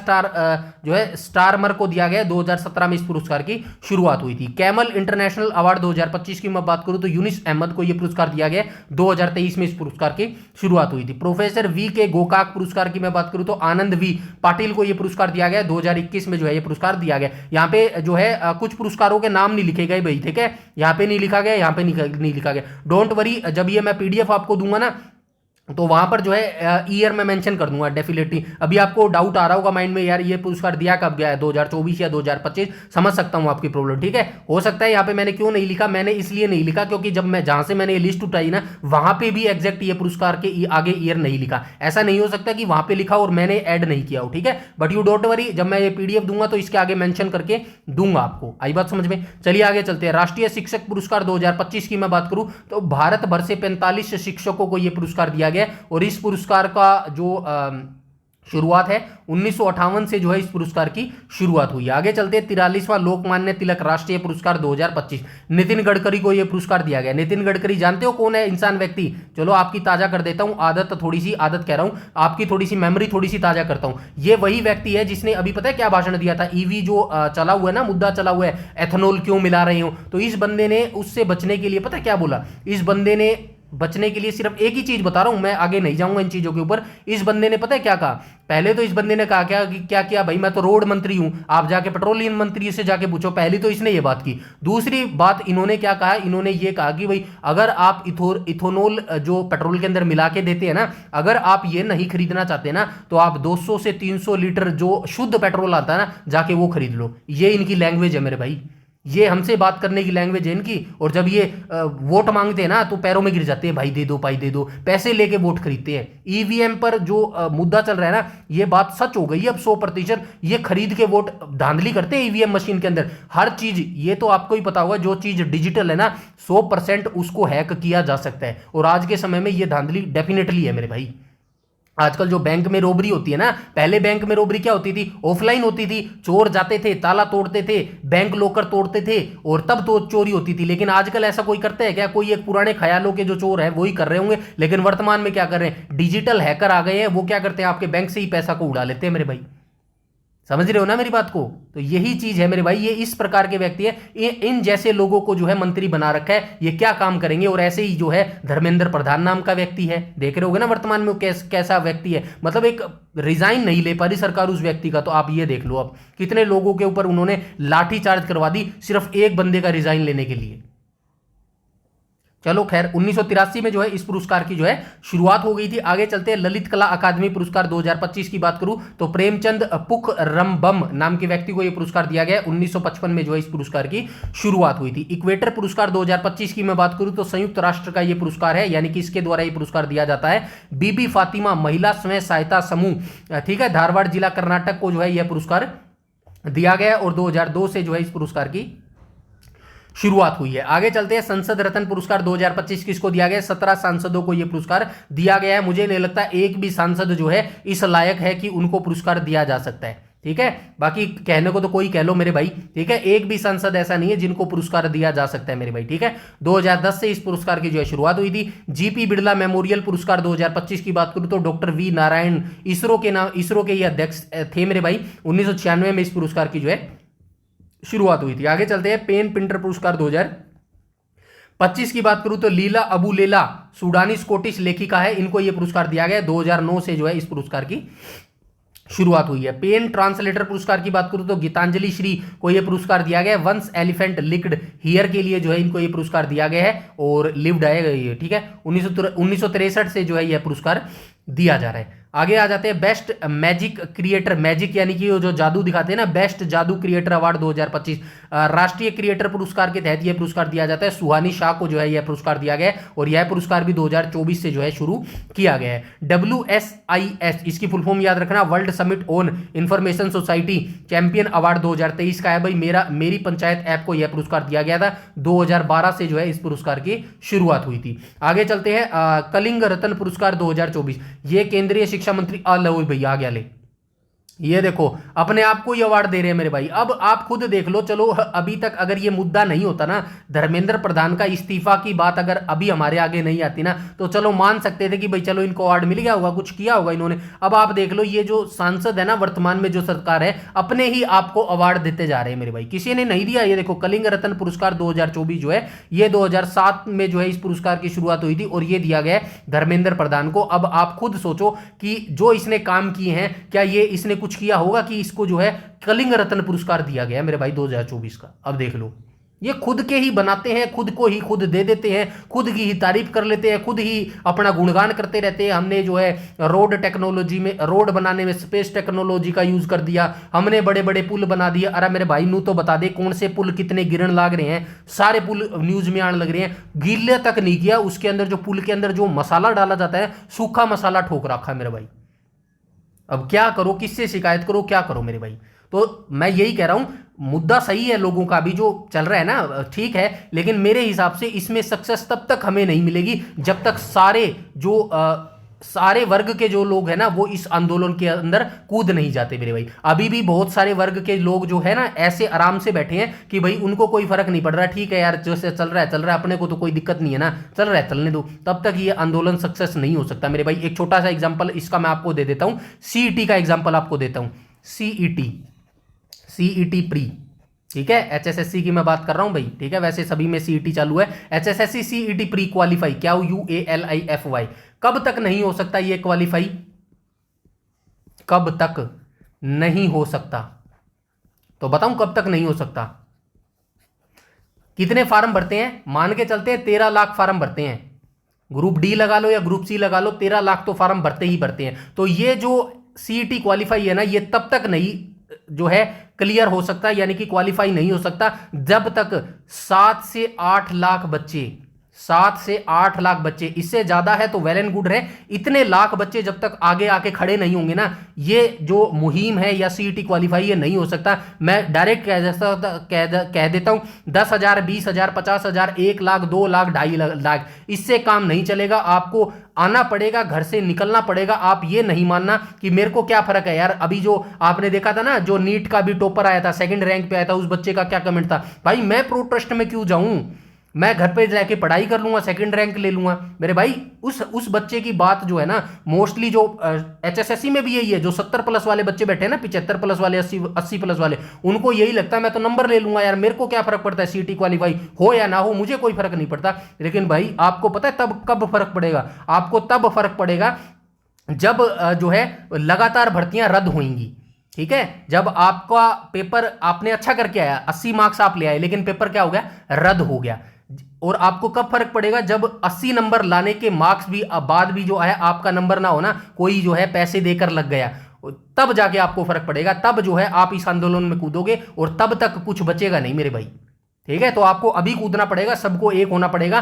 जो है स्टारमर को दिया गया। 2017 में इस पुरस्कार की शुरुआत हुई थी। कैमल इंटरनेशनल अवार्ड 2025 की मैं बात करूं तो यूनिस अहमद को यह पुरस्कार दिया गया। 2023 में इस पुरस्कार की शुरुआत हुई थी। प्रोफेसर VK गोकाक पुरस्कार की मैं बात करूं तो आनंद V पाटिल को यह पुरस्कार दिया गया। 2021 में जो है यह पुरस्कार दिया गया। यहाँ पे जो है कुछ पुरस्कारों के नाम नहीं लिखे गए भाई। ठीक है, यहाँ पे नहीं लिखा गया, यहाँ पे नहीं लिखा गया। डोंट वरी, जब ये मैं PDF आपको दूंगा ना तो वहां पर जो है ईयर में मेंशन कर दूंगा डेफिनेटली। अभी आपको डाउट आ रहा होगा माइंड में, यार ये पुरस्कार दिया कब गया है, 2024 या 2025? समझ सकता हूं आपकी प्रॉब्लम। ठीक है, हो सकता है यहाँ पे मैंने क्यों नहीं लिखा, मैंने इसलिए नहीं लिखा क्योंकि जब मैं जहां से मैंने ये लिस्ट उठाई ना, वहां पे भी एग्जैक्ट ये पुरस्कार के आगे ईयर नहीं लिखा। ऐसा नहीं हो सकता कि वहां पे लिखा और मैंने ऐड नहीं किया हो। ठीक है, बट यू डोंट वरी, जब मैं ये PDF दूंगा तो इसके आगे मेंशन करके दूंगा आपको। आई बात समझ में? चलिए आगे चलते हैं। राष्ट्रीय शिक्षक पुरस्कार 2025 की मैं बात करूं तो भारत भर से 45 शिक्षकों को यह पुरस्कार दिया गया और इस पुरस्कार का जो शुरुआत है 1958 से जो है इस पुरस्कार की शुरुआत हुई है। आगे चलते हैं। 43वां लोकमान्य तिलक राष्ट्रीय पुरस्कार 2025 नितिन गडकरी को यह पुरस्कार दिया गया। नितिन गडकरी जानते हो कौन है इंसान व्यक्ति? चलो आपकी ताजा कर देता हूं, आदत कह रहा हूं, आपकी थोड़ी सी मेमोरी थोड़ी सी ताजा करता हूं। ये वही व्यक्ति है जिसने अभी पता है क्या भाषण दिया था? EV जो चला हुआ है ना, मुद्दा चला हुआ है, एथेनॉल क्यों मिला रहे हो, तो इस बंदे ने उससे बचने के लिए पता क्या बोला? इस बंदे ने बचने के लिए सिर्फ एक ही चीज बता रहा हूं, मैं आगे नहीं जाऊंगा इन चीजों के ऊपर। इस बंदे ने पता है क्या कहा? पहले तो इस बंदे ने कहा क्या किया भाई, मैं तो रोड मंत्री हूं, आप जाके पेट्रोलियम मंत्री से जाके पूछो। पहली तो इसने ये बात की। दूसरी बात इन्होंने क्या कहा? इन्होंने ये कहा कि भाई अगर आप इथोनॉल जो पेट्रोल के अंदर मिला के देते हैं ना, अगर आप ये नहीं खरीदना चाहते ना तो आप 200 से 300 लीटर जो शुद्ध पेट्रोल आता है ना, जाके वो खरीद लो। ये इनकी लैंग्वेज है मेरे भाई, ये हमसे बात करने की लैंग्वेज है इनकी। और जब ये वोट मांगते हैं ना तो पैरों में गिर जाते हैं, भाई दे दो, भाई दे दो, पैसे लेके वोट खरीदते हैं। EVM पर जो मुद्दा चल रहा है ना, ये बात सच हो गई अब 100%। ये खरीद के वोट धांधली करते हैं EVM मशीन के अंदर। हर चीज, ये तो आपको ही पता होगा, जो चीज डिजिटल है ना 100% उसको हैक किया जा सकता है। और आज के समय में ये धांधली डेफिनेटली है मेरे भाई। आजकल जो बैंक में रोबरी होती है ना, पहले बैंक में रोबरी क्या होती थी? ऑफलाइन होती थी। चोर जाते थे, ताला तोड़ते थे, बैंक लॉकर तोड़ते थे और तब तो चोरी होती थी। लेकिन आजकल ऐसा कोई करता है क्या? कोई एक पुराने ख्यालों के जो चोर है वही कर रहे होंगे। लेकिन वर्तमान में क्या कर रहे हैं? डिजिटल हैकर आ गए हैं। वो क्या करते हैं? आपके बैंक से ही पैसा को उड़ा लेते हैं मेरे भाई। समझ रहे हो ना मेरी बात को? तो यही चीज है मेरे भाई, ये इस प्रकार के व्यक्ति है। इन जैसे लोगों को जो है मंत्री बना रखा है, ये क्या काम करेंगे? और ऐसे ही जो है धर्मेंद्र प्रधान नाम का व्यक्ति है, देख रहे होगे ना वर्तमान में कैसा व्यक्ति है। मतलब एक रिजाइन नहीं ले पा रही सरकार उस व्यक्ति का। तो आप ये देख लो अब कितने लोगों के ऊपर उन्होंने लाठीचार्ज करवा दी सिर्फ एक बंदे का रिजाइन लेने के लिए। चलो खैर, 1983 में जो है इस पुरस्कार की जो है शुरुआत हो गई थी। आगे चलते हैं। ललित कला अकादमी पुरस्कार 2025 की बात करूं तो प्रेमचंद पुखरम्बम नाम के व्यक्ति को यह पुरस्कार दिया गया। 1955 में जो है इस पुरस्कार की शुरुआत हुई थी। इक्वेटर पुरस्कार 2025 की मैं बात करूं तो संयुक्त राष्ट्र का यह पुरस्कार है, यानी कि इसके द्वारा यह पुरस्कार दिया जाता है। बीबी फातिमा महिला स्वयं सहायता समूह, ठीक है, धारवाड़ जिला कर्नाटक को जो है यह पुरस्कार दिया गया और 2002 से जो है इस पुरस्कार की शुरुआत हुई है। आगे चलते हैं। संसद रत्न पुरस्कार 2025 किसको दिया गया? 17 सांसदों को यह पुरस्कार दिया गया है। मुझे नहीं लगता एक भी सांसद जो है इस लायक है कि उनको पुरस्कार दिया जा सकता है। ठीक है, बाकी कहने को तो कोई कह लो मेरे भाई। ठीक है, एक भी सांसद ऐसा नहीं है जिनको पुरस्कार दिया जा सकता है मेरे भाई। ठीक है, 2010 से इस पुरस्कार की जो है शुरुआत हुई थी। GP बिड़ला मेमोरियल पुरस्कार 2025 की बात करूं तो डॉक्टर V नारायण इसरो के ये अध्यक्ष थे मेरे भाई। 1996 में इस पुरस्कार की जो है शुरुआत हुई थी। आगे चलते हैं। पेन पिंटर पुरस्कार 2025 की बात करूं तो लीला अबू लेला सूडानी स्कॉटिश लेखिका है, इनको यह पुरस्कार दिया गया। 2009 से जो है इस पुरस्कार की शुरुआत हुई है। पेन ट्रांसलेटर पुरस्कार की बात करूं तो गीतांजलि श्री को यह पुरस्कार दिया गया। वंस एलिफेंट लिक्ड हियर के लिए जो है इनको यह पुरस्कार दिया गया है और लिव्ड है ये। ठीक है, 1963 से जो है यह पुरस्कार दिया जा रहा है। आगे आ जाते हैं बेस्ट मैजिक क्रिएटर, मैजिक यानी कि जो जादू दिखाते हैं ना, बेस्ट जादू क्रिएटर अवार्ड 2025 राष्ट्रीय क्रिएटर पुरस्कार के तहत यह पुरस्कार दिया जाता है। सुहानी शाह को जो है यह पुरस्कार दिया गया है और यह पुरस्कार भी 2024 से जो है शुरू किया गया है। WSIS इसकी फुल फॉर्म याद रखना, world summit on information society champion award 2023 का है भाई। मेरी पंचायत ऐप को यह पुरस्कार दिया गया था। 2012 से जो है इस पुरस्कार की शुरुआत हुई थी। आगे चलते हैं कलिंग रत्न पुरस्कार 2024, ये केंद्रीय शिक्षा मंत्री लो भैया आ गया ले, ये देखो अपने आप को ये अवार्ड दे रहे हैं मेरे भाई। अब आप खुद देख लो, चलो अभी तक अगर ये मुद्दा नहीं होता ना, धर्मेंद्र प्रधान का इस्तीफा की बात अगर अभी हमारे आगे नहीं आती ना, तो चलो मान सकते थे कि भाई चलो इनको अवार्ड मिल गया होगा, कुछ किया होगा इन्होंने। अब आप देख लो ये जो सांसद है ना वर्तमान में जो सरकार है, अपने ही आपको अवार्ड देते जा रहे हैं मेरे भाई, किसी ने नहीं दिया। ये देखो कलिंग रत्न पुरस्कार 2024 जो है ये 2007 में जो है इस पुरस्कार की शुरुआत हुई थी और ये दिया गया धर्मेंद्र प्रधान को। अब आप खुद सोचो कि जो इसने काम किए हैं, क्या ये इसने कुछ किया होगा कि इसको जो है कलिंग रत्न पुरस्कार दिया गया मेरे भाई 2024 का। अब देख लो, ये खुद के ही बनाते हैं, खुद को ही खुद दे देते हैं, खुद की ही तारीफ कर लेते हैं, खुद ही अपना गुणगान करते रहते हैं। हमने जो है रोड टेक्नोलॉजी में, रोड बनाने में स्पेस टेक्नोलॉजी का यूज कर दिया, हमने बड़े बड़े पुल बना दिए। अरे मेरे भाई नू तो बता दे कौन से पुल कितने गिरन लाग रहे हैं, सारे पुल न्यूज में आने लग रहे हैं। गीले तक नहीं किया, उसके अंदर जो पुल के अंदर जो मसाला डाला जाता है, सूखा मसाला ठोक रखा है मेरे भाई। अब क्या करो, किससे शिकायत करो, क्या करो मेरे भाई। तो मैं यही कह रहा हूं, मुद्दा सही है लोगों का भी जो चल रहा है ना, ठीक है, लेकिन मेरे हिसाब से इसमें सक्सेस तब तक हमें नहीं मिलेगी जब तक सारे वर्ग के जो लोग हैं ना वो इस आंदोलन के अंदर कूद नहीं जाते मेरे भाई। अभी भी बहुत सारे वर्ग के लोग जो है ना ऐसे आराम से बैठे हैं कि भाई उनको कोई फर्क नहीं पड़ रहा, ठीक है यार जैसे चल रहा है अपने को तो कोई दिक्कत नहीं है ना, चल रहा है चलने दो। तब तक ये आंदोलन सक्सेस नहीं हो सकता मेरे भाई। एक छोटा सा एग्जाम्पल इसका मैं आपको दे देता हूं, सीईटी का एग्जाम्पल आपको देता हूं। सीईटी प्री, ठीक है, एचएसएससी की मैं बात कर रहा हूं भाई, ठीक है, वैसे सभी में सीईटी चालू है। एचएसएससी सीईटी प्री क्वालिफाई, क्या UALIFY, कब तक नहीं हो सकता ये क्वालिफाई, कब तक नहीं हो सकता, तो बताऊं कब तक नहीं हो सकता। कितने फार्म भरते हैं, मान के चलते हैं 13 लाख फार्म भरते हैं, ग्रुप डी लगा लो या ग्रुप सी लगा लो, 13 लाख तो फार्म भरते ही भरते हैं। तो ये जो सीईटी क्वालिफाई है ना, ये तब तक नहीं जो है क्लियर हो सकता, यानी कि क्वालिफाई नहीं हो सकता जब तक 7 से 8 लाख बच्चे, 7 से 8 लाख बच्चे, इससे ज्यादा है तो वेल एंड गुड है, इतने लाख बच्चे जब तक आगे आके खड़े नहीं होंगे ना, ये जो मुहिम है या सीईटी क्वालिफाई ये नहीं हो सकता। मैं डायरेक्ट कह देता हूं 10,000, 20,000, 50,000, 1 लाख, 2 लाख, 2.5 लाख, इससे काम नहीं चलेगा। आपको आना पड़ेगा, घर से निकलना पड़ेगा। आप ये नहीं मानना कि मेरे को क्या फर्क है यार। अभी जो आपने देखा था ना, जो नीट का भी टॉपर आया था, सेकंड रैंक पे आया था, उस बच्चे का क्या कमेंट था, भाई मैं प्रो ट्रस्ट में क्यों जाऊं, मैं घर पे जाके पढ़ाई कर लूंगा, सेकंड रैंक ले लूंगा मेरे भाई। उस बच्चे की बात जो है ना, मोस्टली जो एचएसएससी में भी यही है, जो 70 प्लस वाले बच्चे बैठे हैं ना, 75 प्लस वाले, 80 प्लस वाले, उनको यही लगता है मैं तो नंबर ले लूंगा यार, मेरे को क्या फर्क पड़ता है सीईटी क्वालिफाई हो या ना हो, मुझे कोई फर्क नहीं पड़ता। लेकिन भाई आपको पता है तब कब फर्क पड़ेगा, आपको तब फर्क पड़ेगा जब जो है लगातार भर्तियां रद्द होंगी, ठीक है। जब आपका पेपर आपने अच्छा करके आया, 80 मार्क्स आप ले आए, लेकिन पेपर क्या हो गया, रद्द हो गया। और आपको कब फर्क पड़ेगा, जब 80 नंबर लाने के मार्क्स भी बाद भी जो है आपका नंबर ना हो ना, कोई जो है पैसे देकर लग गया, तब जाके आपको फर्क पड़ेगा। तब जो है आप इस आंदोलन में कूदोगे और तब तक कुछ बचेगा नहीं मेरे भाई, ठीक है। तो आपको अभी कूदना पड़ेगा, सबको एक होना पड़ेगा।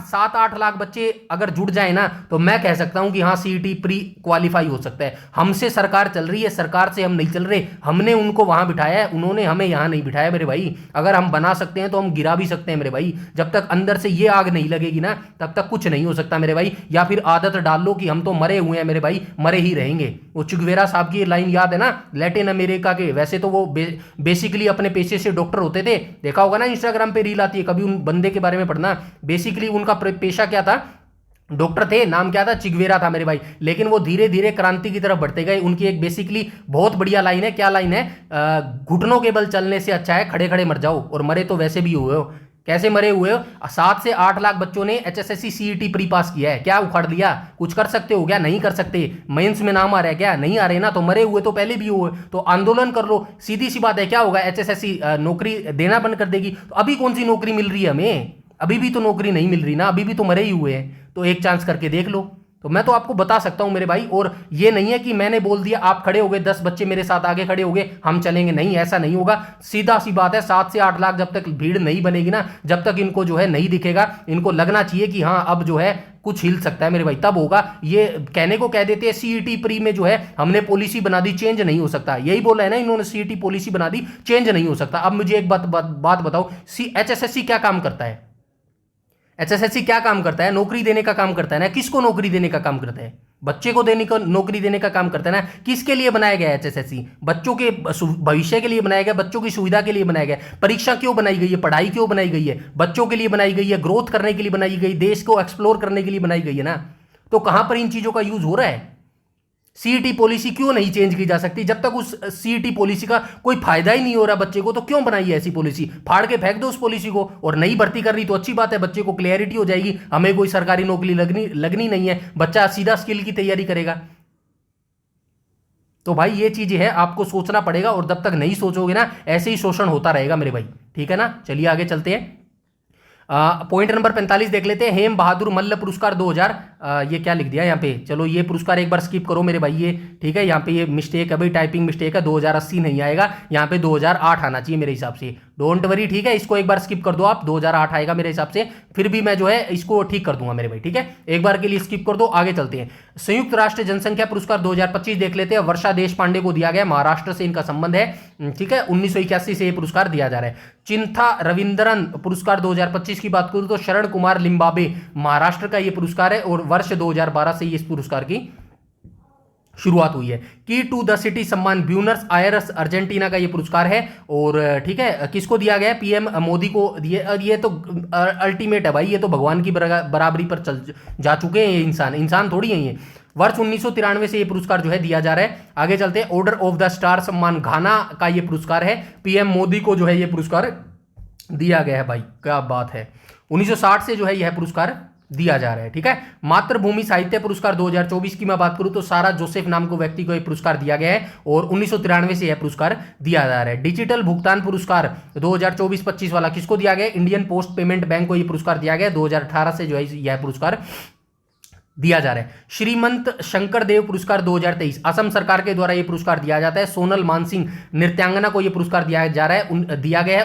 7-8 लाख बच्चे अगर जुड़ जाए ना, तो मैं कह सकता हूं कि हाँ सीईटी प्री क्वालिफाई हो सकता है। हमसे सरकार चल रही है, सरकार से हम नहीं चल रहे, हमने उनको वहां बिठाया है, उन्होंने हमें यहां नहीं बिठाया मेरे भाई। अगर हम बना सकते हैं तो हम गिरा भी सकते हैं मेरे भाई। जब तक अंदर से ये आग नहीं लगेगी ना, तब तक कुछ नहीं हो सकता मेरे भाई। या फिर आदत डाल लो कि हम तो मरे हुए हैं मेरे भाई, मरे ही रहेंगे। वो चुगवेरा साहब की लाइन याद है ना, लैटिन अमेरिका के, वैसे तो वो बेसिकली अपने पेशे से डॉक्टर होते थे, देखा होगा ना इंस्टाग्राम पे रील आती है, कभी उन बंदे के बारे में पढ़ना। बेसिकली उनका पेशा क्या था, डॉक्टर थे, नाम क्या था, चिगवेरा था मेरे भाई। लेकिन वो धीरे धीरे क्रांति की तरफ बढ़ते गए। उनकी एक बेसिकली बहुत बढ़िया लाइन है, क्या लाइन है, घुटनों के बल चलने से अच्छा है खड़े खड़े मर जाओ, और मरे तो वैसे भी हुए हो। कैसे मरे हुए हो, 7 से 8 लाख बच्चों ने एचएसएससी सीईटी प्री पास किया है, क्या उखाड़ लिया, कुछ कर सकते हो क्या, नहीं कर सकते। मेंस में नाम आ रहा है क्या, नहीं आ रहे ना, तो मरे हुए तो पहले भी हुए, तो आंदोलन कर लो, सीधी सी बात है। क्या होगा, एचएसएससी नौकरी देना बंद कर देगी, तो अभी कौन सी नौकरी मिल रही है हमें, अभी भी तो नौकरी नहीं मिल रही ना, अभी भी तो मरे ही हुए हैं। तो एक चांस करके देख लो, तो मैं तो आपको बता सकता हूं मेरे भाई। और ये नहीं है कि मैंने बोल दिया, आप खड़े हो गए, 10 बच्चे मेरे साथ आगे खड़े हो गए, हम चलेंगे, नहीं, ऐसा नहीं होगा। सीधा सी बात है, 7 से 8 लाख जब तक भीड़ नहीं बनेगी ना, जब तक इनको जो है नहीं दिखेगा, इनको लगना चाहिए कि हाँ अब जो है कुछ हिल सकता है मेरे भाई, तब होगा। ये कहने को कह देते हैं सीईटी प्री में जो है हमने पॉलिसी बना दी, चेंज नहीं हो सकता, यही बोला है ना इन्होंने, सीईटी पॉलिसी बना दी, चेंज नहीं हो सकता। अब मुझे एक बात बताओ, एचएसएससी क्या काम करता है? एचएसएससी क्या काम करता है? नौकरी देने का काम करता है ना। किसको नौकरी देने का काम करता है? बच्चे को देने का, नौकरी देने का काम करता है ना। किसके लिए बनाया गया है एचएसएससी? बच्चों के भविष्य के लिए बनाया गया, बच्चों की सुविधा के लिए बनाया गया। परीक्षा क्यों बनाई गई है? पढ़ाई क्यों बनाई गई है? बच्चों के लिए बनाई गई है, ग्रोथ करने के लिए बनाई गई, देश को एक्सप्लोर करने के लिए बनाई गई है ना। तो कहां पर इन चीजों का यूज हो रहा है? सीईटी पॉलिसी क्यों नहीं चेंज की जा सकती? जब तक उस सीईटी पॉलिसी का कोई फायदा ही नहीं हो रहा बच्चे को, तो क्यों बनाई है ऐसी पॉलिसी? फाड़ के फेंक दो उस पॉलिसी को, और नई भर्ती कर रही तो अच्छी बात है, बच्चे को क्लियरिटी हो जाएगी, हमें कोई सरकारी नौकरी लगनी नहीं है, बच्चा सीधा स्किल की तैयारी करेगा। तो भाई ये चीजें है, आपको सोचना पड़ेगा, और जब तक नहीं सोचोगे ना, ऐसे ही शोषण होता रहेगा मेरे भाई, ठीक है ना। चलिए आगे चलते हैं। पॉइंट नंबर 45 देख लेते हैं। हेम बहादुर मल्ल पुरस्कार 2000, ये क्या लिख दिया यहाँ पे, चलो ये पुरस्कार एक बार स्किप करो मेरे भाई, ये ठीक है, यहाँ पे ये मिस्टेक है भाई, टाइपिंग मिस्टेक है, 2080 नहीं आएगा, यहाँ पे 2008 आना चाहिए मेरे हिसाब से, डोंट वरी, ठीक है, इसको एक बार स्किप कर दो आप, 2008 आएगा मेरे हिसाब से, फिर भी मैं जो है इसको ठीक कर दूंगा मेरे भाई, ठीक है, एक बार के लिए स्किप कर दो। आगे चलते हैं। संयुक्त राष्ट्र जनसंख्या पुरस्कार 2025 देख लेते हैं। वर्षा देश पांडे को दिया गया, महाराष्ट्र से इनका संबंध है, ठीक है, 1981 से ये पुरस्कार दिया जा रहा है। चिंथा रविंद्रन पुरस्कार 2025 की बात करूं तो शरण कुमार लिम्बाबे, महाराष्ट्र का ये पुरस्कार है, और वर्ष 2012 से इस पुरस्कार की शुरुआत हुई है। की टू द सिटी सम्मान ब्यूनस आयर्स अर्जेंटीना का ये पुरस्कार है, और ठीक है, किसको दिया गया है? पीएम मोदी को दिए। ये तो अल्टीमेट है भाई, ये तो भगवान की बराबरी पर चल जा चुके हैं, ये इंसान थोड़ी है ये। वर्ष 1993 से ये पुरस्कार जो है दिया जा रहा है। आगे चलते हैं। ऑर्डर ऑफ द स्टार सम्मान घाना का ये पुरस्कार है, पीएम मोदी को जो है ये पुरस्कार दिया गया है भाई, क्या बात है। 1960 से जो है यह पुरस्कार दिया जा रहा है, ठीक है। मातृभूमि साहित्य पुरस्कार 2024 की मैं बात करूं तो सारा जोसेफ नाम को व्यक्ति को यह पुरस्कार दिया गया है, और 1993 से यह पुरस्कार दिया जा रहा है। डिजिटल भुगतान पुरस्कार 2024-25 वाला किसको दिया गया? इंडियन पोस्ट पेमेंट बैंक को यह पुरस्कार दिया गया, 2018 से जो है यह पुरस्कार दिया जा रहा है। श्रीमंत शंकर देव पुरस्कार 2023 असम सरकार के द्वारा यह पुरस्कार दिया जाता है। सोनल मानसिंह नृत्यांगना को यह पुरस्कार दिया गया है,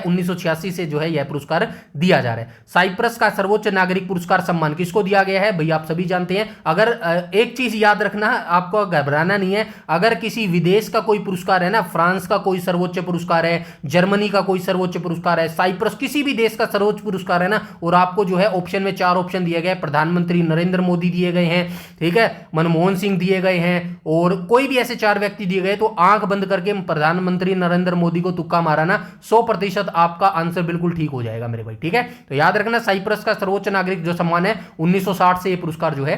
1986 से जो है यह पुरस्कार दिया जा रहा है। साइप्रस का सर्वोच्च नागरिक पुरस्कार सम्मान किसको दिया गया है? भैया आप सभी जानते हैं। अगर एक चीज याद रखना, आपको घबराना नहीं है, अगर किसी विदेश का कोई पुरस्कार है ना, फ्रांस का कोई सर्वोच्च पुरस्कार है, जर्मनी का कोई सर्वोच्च पुरस्कार है, साइप्रस किसी भी देश का सर्वोच्च पुरस्कार है ना, और आपको जो है ऑप्शन में 4 ऑप्शन दिए गए, प्रधानमंत्री नरेंद्र मोदी दिए गए हैं, ठीक है, मनमोहन सिंह दिए गए हैं, और कोई भी ऐसे 4 व्यक्ति दिए गए, तो आंख बंद करके प्रधानमंत्री नरेंद्र मोदी को तुक्का मारा ना, 100% आपका आंसर बिल्कुल ठीक हो जाएगा मेरे भाई, ठीक है। तो याद रखना, साइप्रस का सर्वोच्च नागरिक जो सम्मान है 1960 से ये पुरस्कार जो है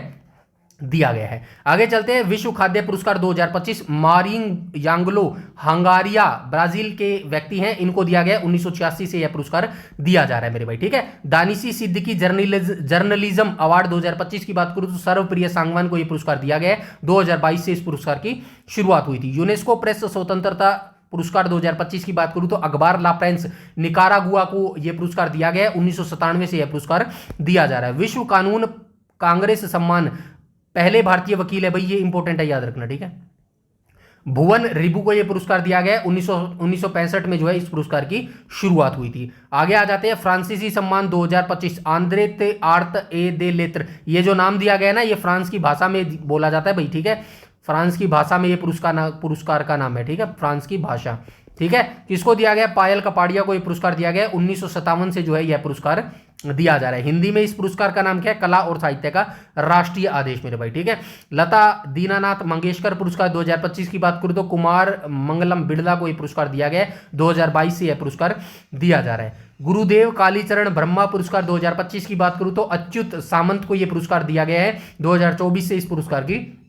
दिया गया है। आगे चलते हैं। विश्व खाद्य पुरस्कार 2025 मारिंग यांगलो हंगारिया ब्राजील के व्यक्ति हैं, इनको दिया गया, 1986 से यह पुरस्कार दिया जा रहा है मेरे भाई, ठीक है। दानिशी सिद्दीकी जर्नलिज्म अवार्ड 2025 की बात करूं तो सर्वप्रिय सांगवान को यह पुरस्कार दिया गया है, 2022 से इस पुरस्कार की शुरुआत हुई थी। यूनेस्को प्रेस स्वतंत्रता पुरस्कार 2025 की बात करूं तो अखबार ला प्रेंस निकारागुआ को यह पुरस्कार दिया गया है, 1997 से यह पुरस्कार दिया जा रहा है। विश्व कानून कांग्रेस सम्मान पहले भारतीय वकील है भाई, ये इंपॉर्टेंट है, याद रखना, ठीक है। भुवन रिबू को यह पुरस्कार दिया गया 1965 में जो है इस पुरस्कार की शुरुआत हुई थी। आगे आ जाते हैं। फ्रांसीसी सम्मान 2025 आंद्रे आर्त ए दे लेत्र, ये जो नाम दिया गया ना, ये फ्रांस की भाषा में बोला जाता है भाई, ठीक है, फ्रांस की भाषा में ये पुरस्कार का नाम है, ठीक है, फ्रांस की भाषा, ठीक है। किसको दिया गया? पायल कपाड़िया को यह पुरस्कार दिया गया, 1957 से जो है यह पुरस्कार दिया जा रहा है। हिंदी में इस पुरस्कार का नाम क्या है? कला और साहित्य का राष्ट्रीय आदेश मेरे भाई, ठीक है। लता दीनानाथ मंगेशकर पुरस्कार 2025 की बात करूं तो कुमार मंगलम बिड़ला को यह पुरस्कार दिया गया, 2022 से यह पुरस्कार दिया जा रहा है। गुरुदेव कालीचरण ब्रह्मा पुरस्कार 2025 की बात करूं तो अच्युत सामंत को यह पुरस्कार दिया गया है, 2024 से इस पुरस्कार की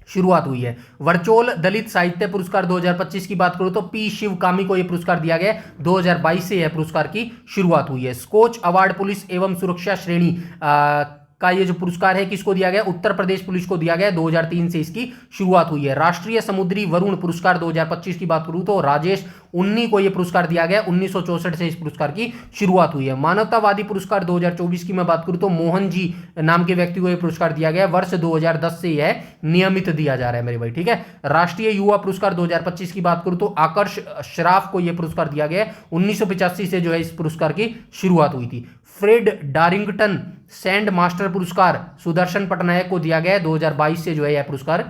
शुरुआत हुई है। वर्चोल दलित साहित्य पुरस्कार 2025 की बात करूं तो पी शिवकामी को यह पुरस्कार दिया गया, 2022 से यह पुरस्कार की शुरुआत हुई है। स्कोच अवार्ड पुलिस एवं सुरक्षा श्रेणी का ये जो पुरस्कार है किसको दिया गया, उत्तर प्रदेश पुलिस को दिया गया। 2003 से इसकी शुरुआत हुई है। राष्ट्रीय समुद्री वरुण पुरस्कार 2025 की बात करूं तो राजेश उन्नी को यह पुरस्कार दिया गया। 1964 से इस पुरस्कार की शुरुआत हुई है। मानवतावादी पुरस्कार 2024 की मैं बात करूं तो मोहन जी नाम के व्यक्ति को यह पुरस्कार दिया गया। वर्ष 2010 से यह नियमित दिया जा रहा है मेरे भाई, ठीक है। राष्ट्रीय युवा पुरस्कार 2025 की बात करूं तो आकर्ष श्राफ को यह पुरस्कार दिया गया। 1985 से जो है इस पुरस्कार की शुरुआत हुई थी। फ्रेड डारिंगटन सैंड मास्टर पुरस्कार सुदर्शन पटनायक को दिया गया। 2022 से जो है यह पुरस्कार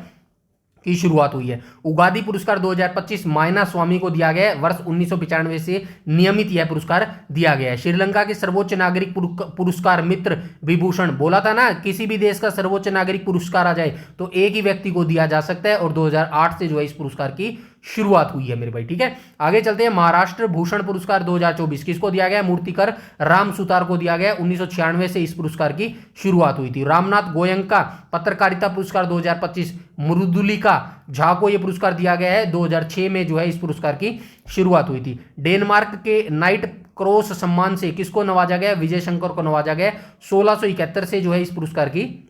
की शुरुआत हुई है। उगादी पुरस्कार 2025 मायना स्वामी को दिया गया। वर्ष 1995 से नियमित यह पुरस्कार दिया गया है। श्रीलंका के सर्वोच्च नागरिक पुरस्कार मित्र विभूषण, बोला था ना किसी भी देश का सर्वोच्च नागरिक पुरस्कार आ जाए तो एक ही व्यक्ति को दिया जा सकता है, और 2008 से जो है इस पुरस्कार की शुरुआत हुई है मेरे भाई, ठीक है। आगे चलते हैं। महाराष्ट्र भूषण पुरस्कार 2024 किसको दिया गया, मूर्तिकर राम सुतार को दिया गया। 1996 से इस पुरस्कार की शुरुआत हुई थी। रामनाथ गोयंका पत्रकारिता पुरस्कार 2025 मृदुलिका झा को यह पुरस्कार दिया गया है। 2006 में जो है इस पुरस्कार की शुरुआत हुई थी। डेनमार्क के नाइट क्रॉस सम्मान से किसको नवाजा गया, विजय शंकर को नवाजा गया। 1671 से जो है इस पुरस्कार की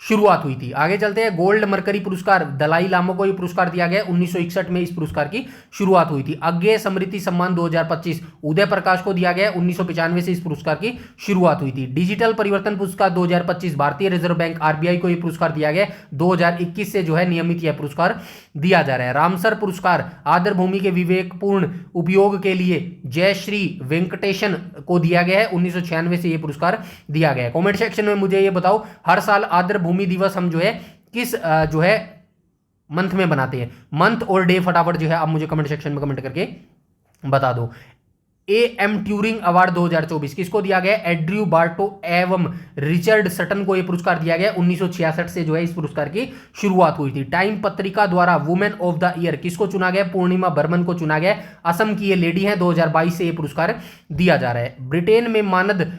शुरुआत हुई थी। आगे चलते हैं। गोल्ड मरकरी पुरस्कार दलाई लामा को यह पुरस्कार दिया गया। 1961 में इस पुरस्कार की शुरुआत हुई थी। अज्ञेय स्मृति सम्मान 2025 उदय प्रकाश को दिया गया। 1995 से इस पुरस्कार की शुरुआत हुई थी। डिजिटल परिवर्तन पुरस्कार 2025 भारतीय रिजर्व बैंक आरबीआई को यह पुरस्कार दिया गया। 2021 से जो है नियमित यह पुरस्कार दिया जा रहा है। रामसर पुरस्कार आर्द्र भूमि के विवेकपूर्ण उपयोग के लिए जयश्री वेंकटेशन को दिया गया है। 1996 से यह पुरस्कार दिया गया है। कमेंट सेक्शन में मुझे यह बताओ, हर साल आर्द्र भूमि दिवस हम जो है किस जो है मंथ में बनाते हैं, मंथ और डे फटाफट जो है आप मुझे कमेंट सेक्शन में कमेंट करके बता दो। एम ट्यूरिंग अवार्ड 2024 किसको दिया गया, एड्रयू बार्टो एवं रिचर्ड सटन को यह पुरस्कार दिया गया। 1966 से जो है इस पुरस्कार की शुरुआत हुई थी। टाइम पत्रिका द्वारा वुमेन ऑफ द ईयर किसको चुना गया, पूर्णिमा बर्मन को चुना गया। असम की ये लेडी है। 2022 से यह पुरस्कार दिया जा रहा है। ब्रिटेन में मानद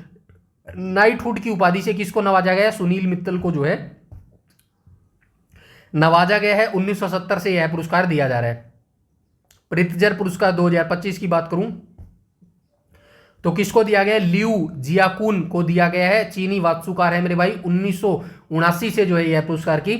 नाइटहुड की उपाधि से किसको नवाजा गया, सुनील मित्तल को जो है नवाजा गया है। 1970 से यह पुरस्कार दिया जा रहा है। प्रित्जर पुरस्कार 2025 की बात करूं तो किसको दिया गया, लियू जियाकुन को दिया गया है। चीनी वास्तुकार है मेरे भाई। 1979 से जो है यह पुरस्कार की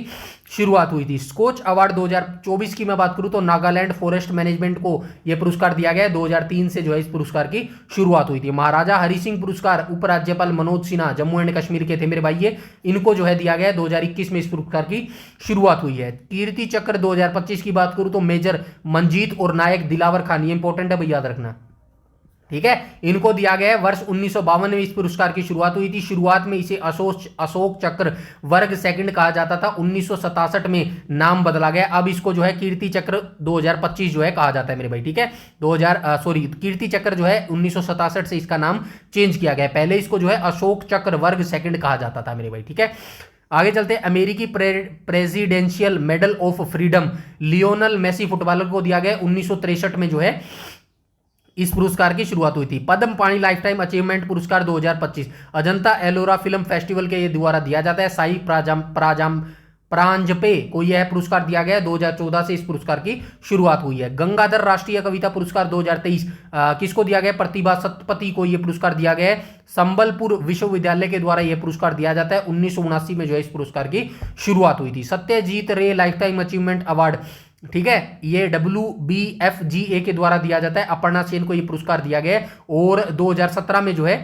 शुरुआत हुई थी। स्कोच अवार्ड 2024 की मैं बात करूं तो नागालैंड फॉरेस्ट मैनेजमेंट को यह पुरस्कार दिया गया। 2003 से जो है इस पुरस्कार की शुरुआत हुई थी। महाराजा हरि सिंह पुरस्कार उपराज्यपाल मनोज सिन्हा जम्मू एंड कश्मीर के थे मेरे भाई, ये इनको जो है दिया गया। 2021 में इस पुरस्कार की शुरुआत हुई है। कीर्ति चक्र 2025 की बात करूं तो मेजर मंजीत और नायक दिलावर खान, ये इंपॉर्टेंट है भाई, याद रखना, ठीक है, इनको दिया गया है। वर्ष 1952 में इस पुरस्कार की शुरुआत हुई थी। शुरुआत में इसे अशोक चक्र वर्ग सेकंड कहा जाता था। 1967 में नाम बदला गया। अब इसको जो है कीर्ति चक्र 2025 जो है कहा जाता है मेरे भाई, ठीक है। कीर्ति चक्र जो है 1967 से इसका नाम चेंज किया गया। पहले इसको जो है अशोक चक्र वर्ग सेकंड कहा जाता था मेरे भाई, ठीक है। आगे चलते हैं। अमेरिकी presidential medal of freedom Lionel Messi footballer को दिया गया। 1963 में जो है इस पुरस्कार की शुरुआत हुई थी। पद्म पाणी लाइफ टाइम अचीवमेंट पुरस्कार 2025 अजंता एलोरा फिल्म फेस्टिवल के द्वारा दिया जाता है। साई प्रांजपे को यह पुरस्कार दिया गया। 2014 से इस पुरस्कार की शुरुआत हुई है। गंगाधर राष्ट्रीय कविता पुरस्कार 2023 किसको दिया गया, प्रतिभा सतपथी को यह पुरस्कार दिया गया है। संबलपुर विश्वविद्यालय के द्वारा यह पुरस्कार दिया जाता है। 1979 में जो है इस पुरस्कार की शुरुआत हुई थी। सत्यजीत रे लाइफ टाइम अचीवमेंट अवार्ड, ठीक है, ये WBFGA के द्वारा दिया जाता है। अपर्णा सेन को यह पुरस्कार दिया गया और 2017 में जो है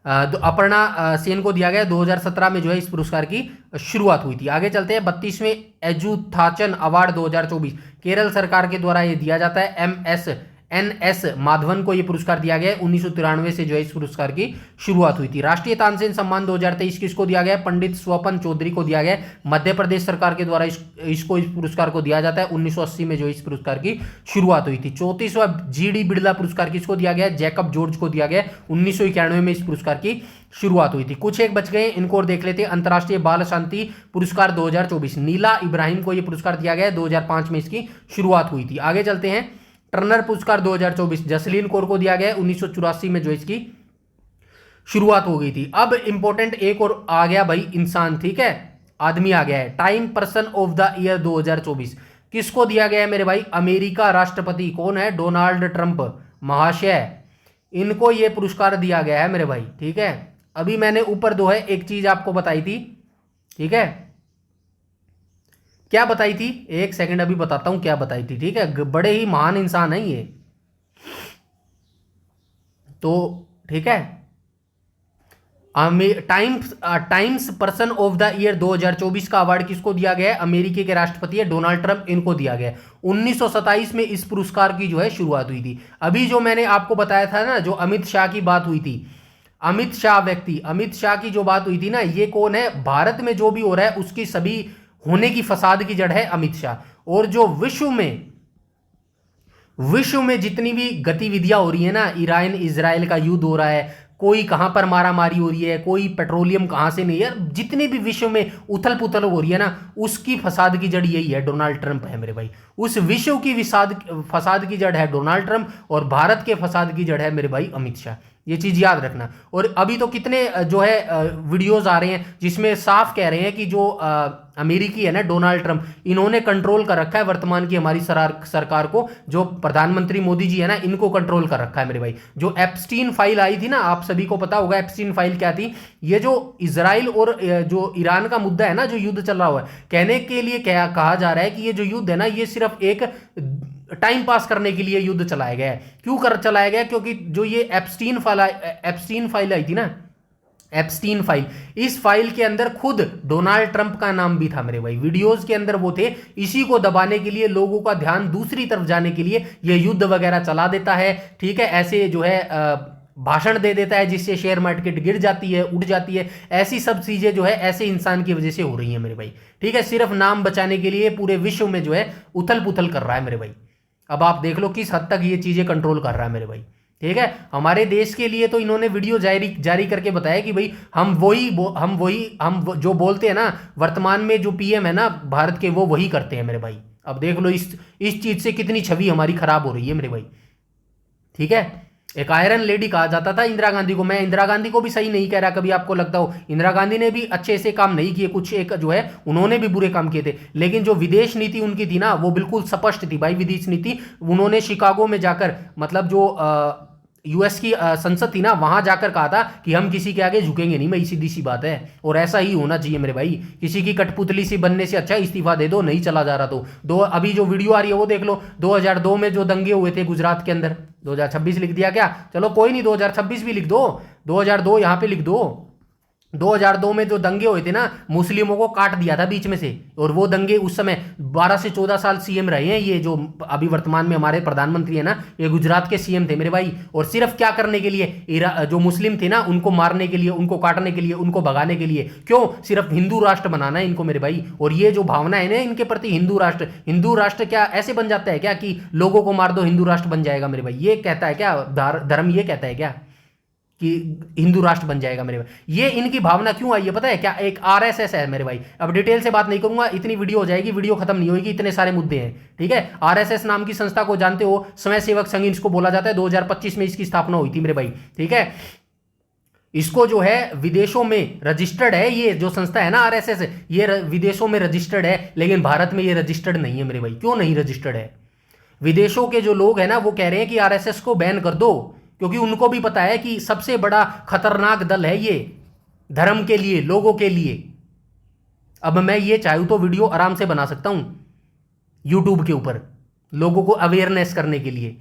अपर्णा सेन को दिया गया। 2017 में जो है इस पुरस्कार की शुरुआत हुई थी। आगे चलते हैं। 32वें एजुथाचन अवार्ड 2024 केरल सरकार के द्वारा यह दिया जाता है। NS माधवन को यह पुरस्कार दिया गया। 1993 से जो है इस पुरस्कार की शुरुआत हुई थी। राष्ट्रीय तानसेन सम्मान 2023 किसको दिया गया, पंडित स्वपन चौधरी को दिया गया। मध्य प्रदेश सरकार के द्वारा इस पुरस्कार को दिया जाता है। 1980 में जो इस पुरस्कार की शुरुआत हुई थी। 34वां GD बिड़ला पुरस्कार किसको दिया गया, जैकब जॉर्ज को दिया गया। 1991 में इस पुरस्कार की शुरुआत हुई थी। कुछ एक बच गए, इनको और देख लेते हैं। अंतर्राष्ट्रीय बाल शांति पुरस्कार 2024 नीला इब्राहिम को यह पुरस्कार दिया गया। 2005 में इसकी शुरुआत हुई थी। आगे चलते हैं। टर्नर पुरस्कार 2024 जसलीन कौर को दिया गया। 1984 में जो इसकी शुरुआत हो गई थी। अब इंपॉर्टेंट एक और आ गया भाई, इंसान, ठीक है, आदमी आ गया है। Time person of the year 2024 किसको दिया गया है मेरे भाई, अमेरिका राष्ट्रपति कौन है, डोनाल्ड ट्रंप महाशय, इनको यह पुरस्कार दिया गया है मेरे भाई, ठीक है। अभी मैंने ऊपर जो है एक चीज आपको बताई थी, ठीक है, क्या बताई थी, एक सेकंड अभी बताता हूं क्या बताई थी, ठीक है, बड़े ही महान इंसान है ये, तो ठीक है। Times person of the year 2024 का अवार्ड किसको दिया गया है, अमेरिकी के राष्ट्रपति है डोनाल्ड ट्रंप, इनको दिया गया है। 1927 में इस पुरस्कार की जो है शुरुआत हुई थी। अभी जो मैंने आपको बताया था ना, जो अमित शाह की बात हुई थी, अमित शाह की जो बात हुई थी ना, ये कौन है, भारत में जो भी हो रहा है उसकी सभी होने की फसाद की जड़ है अमित शाह। और जो विश्व में जितनी भी गतिविधियां हो रही है ना, ईरान इजराइल का युद्ध हो रहा है, कोई कहां पर मारामारी हो रही है, कोई पेट्रोलियम कहां से नहीं, यार जितनी भी विश्व में उथल पुथल हो रही है ना, उसकी फसाद की जड़ यही है, डोनाल्ड ट्रंप है मेरे भाई। उस विश्व की फसाद की जड़ है डोनाल्ड ट्रंप, और भारत के फसाद की जड़ है मेरे भाई अमित शाह। ये चीज याद रखना। और अभी तो कितने जो है वीडियोस आ रहे हैं जिसमें साफ कह रहे हैं कि जो अमेरिकी है ना डोनाल्ड ट्रंप, इन्होंने कंट्रोल कर रखा है वर्तमान की हमारी सरकार को, जो प्रधानमंत्री मोदी जी है ना, इनको कंट्रोल कर रखा है मेरे भाई। जो एप्स्टीन फाइल आई थी ना, आप सभी को पता होगा एप्स्टीन फाइल क्या थी। ये जो इजराइल और जो ईरान का मुद्दा है ना, जो युद्ध चल रहा हुआ है, कहने के लिए क्या कहा जा रहा है कि ये जो युद्ध है ना, ये सिर्फ एक टाइम पास करने के लिए युद्ध चलाया गया है। क्यों कर चलाया गया, क्योंकि जो ये एप्स्टीन फाइल आई थी ना, एप्स्टीन फाइल, इस फाइल के अंदर खुद डोनाल्ड ट्रंप का नाम भी था मेरे भाई, वीडियोस के अंदर वो थे। इसी को दबाने के लिए, लोगों का ध्यान दूसरी तरफ जाने के लिए ये युद्ध वगैरह चला देता है, ठीक है, ऐसे जो है भाषण दे देता है जिससे शेयर मार्केट गिर जाती है, उठ जाती है। ऐसी सब चीजें जो है ऐसे इंसान की वजह से हो रही है मेरे भाई, ठीक है, सिर्फ नाम बचाने के लिए पूरे विश्व में जो है उथल पुथल कर रहा है मेरे भाई। अब आप देख लो किस हद तक ये चीजें कंट्रोल कर रहा है मेरे भाई, ठीक है। हमारे देश के लिए तो इन्होंने वीडियो जारी करके बताया कि भाई हम जो बोलते हैं ना, वर्तमान में जो पीएम है ना भारत के, वो वही करते हैं मेरे भाई। अब देख लो इस चीज से कितनी छवि हमारी खराब हो रही है मेरे भाई, ठीक है। एक आयरन लेडी कहा जाता था इंदिरा गांधी को। मैं इंदिरा गांधी को भी सही नहीं कह रहा, कभी आपको लगता हो, इंदिरा गांधी ने भी अच्छे से काम नहीं किए, कुछ एक जो है उन्होंने भी बुरे काम किए थे, लेकिन जो विदेश नीति उनकी थी ना, वो बिल्कुल स्पष्ट थी भाई, विदेश नीति। उन्होंने शिकागो में जाकर, मतलब जो यूएस की संसद थी ना, वहां जाकर कहा था कि हम किसी के आगे झुकेंगे नहीं भाई, सीधी सी बात है। और ऐसा ही होना चाहिए मेरे भाई, किसी की कठपुतली सी बनने से अच्छा इस्तीफा दे दो, नहीं चला जा रहा तो दो। अभी जो वीडियो आ रही है वो देख लो, 2002 में जो दंगे हुए थे गुजरात के अंदर, 2026 लिख दिया क्या, चलो कोई नहीं, 2026 भी लिख दो, 2002 यहां पे लिख दो। 2002 में जो दंगे हुए थे ना, मुस्लिमों को काट दिया था बीच में से, और वो दंगे उस समय 12 से 14 साल सीएम रहे हैं ये जो अभी वर्तमान में हमारे प्रधानमंत्री है ना, ये गुजरात के सीएम थे मेरे भाई। और सिर्फ क्या करने के लिए, जो मुस्लिम थे ना उनको मारने के लिए, उनको काटने के लिए, उनको भगाने के लिए। क्यों, सिर्फ हिंदू राष्ट्र बनाना है इनको मेरे भाई। और ये जो भावना है ना इनके प्रति, हिंदू राष्ट्र क्या ऐसे बन जाता है क्या कि लोगों को मार दो हिंदू राष्ट्र बन जाएगा मेरे भाई? ये कहता है क्या धर्म, ये कहता है क्या कि हिंदू राष्ट्र बन जाएगा मेरे भाई? ये इनकी भावना क्यों आई है पता है क्या? एक आरएसएस है मेरे भाई। अब डिटेल से बात नहीं करूंगा, इतनी वीडियो हो जाएगी, वीडियो खत्म नहीं होगी, इतने सारे मुद्दे हैं, ठीक है। आरएसएस नाम की संस्था को जानते हो, स्वयं सेवक संघ इसको बोला जाता है। 2025 में इसकी स्थापना हुई थी मेरे भाई, ठीक है। इसको जो है विदेशों में रजिस्टर्ड है, ये जो संस्था है ना आरएसएस, ये विदेशों में रजिस्टर्ड है, लेकिन भारत में ये रजिस्टर्ड नहीं है मेरे भाई। क्यों नहीं रजिस्टर्ड है? विदेशों के जो लोग हैं ना, वो कह रहे हैं कि आरएसएस को बैन कर दो, क्योंकि उनको भी पता है कि सबसे बड़ा खतरनाक दल है ये धर्म के लिए, लोगों के लिए। अब मैं ये चाहूं तो वीडियो आराम से बना सकता हूं यूट्यूब के ऊपर, लोगों को अवेयरनेस करने के लिए,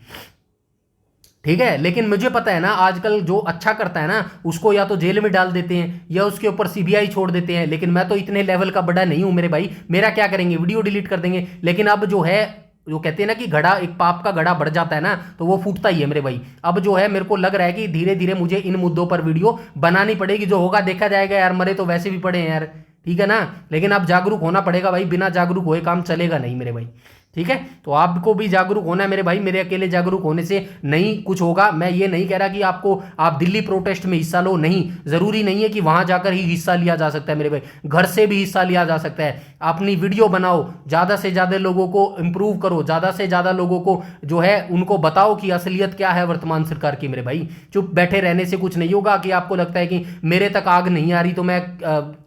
ठीक है। लेकिन मुझे पता है ना, आजकल जो अच्छा करता है ना उसको या तो जेल में डाल देते हैं या उसके ऊपर सीबीआई छोड़ देते हैं। लेकिन मैं तो इतने लेवल का बड़ा नहीं हूं मेरे भाई, मेरा क्या करेंगे, वीडियो डिलीट कर देंगे। लेकिन अब जो है, जो कहते हैं ना कि घड़ा, एक पाप का घड़ा बढ़ जाता है ना, तो वो फूटता ही है मेरे भाई। अब जो है मेरे को लग रहा है कि धीरे धीरे मुझे इन मुद्दों पर वीडियो बनानी पड़ेगी। जो होगा देखा जाएगा यार, मरे तो वैसे भी पड़े हैं यार, ठीक है ना। लेकिन अब जागरूक होना पड़ेगा भाई, बिना जागरूक हुए काम चलेगा नहीं मेरे भाई, ठीक है। तो आपको भी जागरूक होना है मेरे भाई, मेरे अकेले जागरूक होने से नहीं कुछ होगा। मैं ये नहीं कह रहा कि आप दिल्ली प्रोटेस्ट में हिस्सा लो, नहीं, जरूरी नहीं है कि वहां जाकर ही हिस्सा लिया जा सकता है मेरे भाई, घर से भी हिस्सा लिया जा सकता है। अपनी वीडियो बनाओ, ज्यादा से ज्यादा लोगों को इंप्रूव करो, ज्यादा से ज्यादा लोगों को जो है उनको बताओ कि असलियत क्या है वर्तमान सरकार की मेरे भाई। चुप बैठे रहने से कुछ नहीं होगा। कि आपको लगता है कि मेरे तक आग नहीं आ रही तो मैं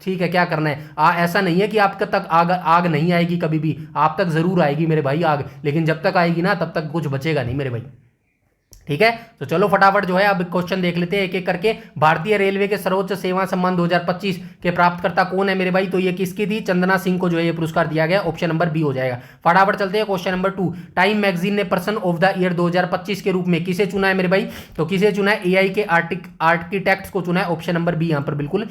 ठीक है क्या करना है, ऐसा नहीं है कि आपके तक आग नहीं आएगी कभी भी, आप तक जरूर आएगी मेरे भाई आग, लेकिन जब तक आएगी ना तब तक कुछ बचेगा नहीं मेरे भाई, ठीक है, तो चलो फटाफट जो है अब क्वेश्चन देख लेते हैं एक एक करके। भारतीय रेलवे के सर्वोच्च सेवा सम्मान 2025 के प्राप्तकर्ता कौन है मेरे भाई? तो ये किसकी थी? चंदना सिंह को जो है ये पुरस्कार दिया गया। ऑप्शन नंबर बी हो जाएगा। फटाफट चलते हैं क्वेश्चन नंबर 2। टाइम मैगजीन ने पर्सन ऑफ द ईयर 2025 के रूप में किसे चुना है मेरे भाई? तो किसे चुना है? एआई के आर्किटेक्ट्स को चुना है। ऑप्शन नंबर बी यहां पर बिल्कुल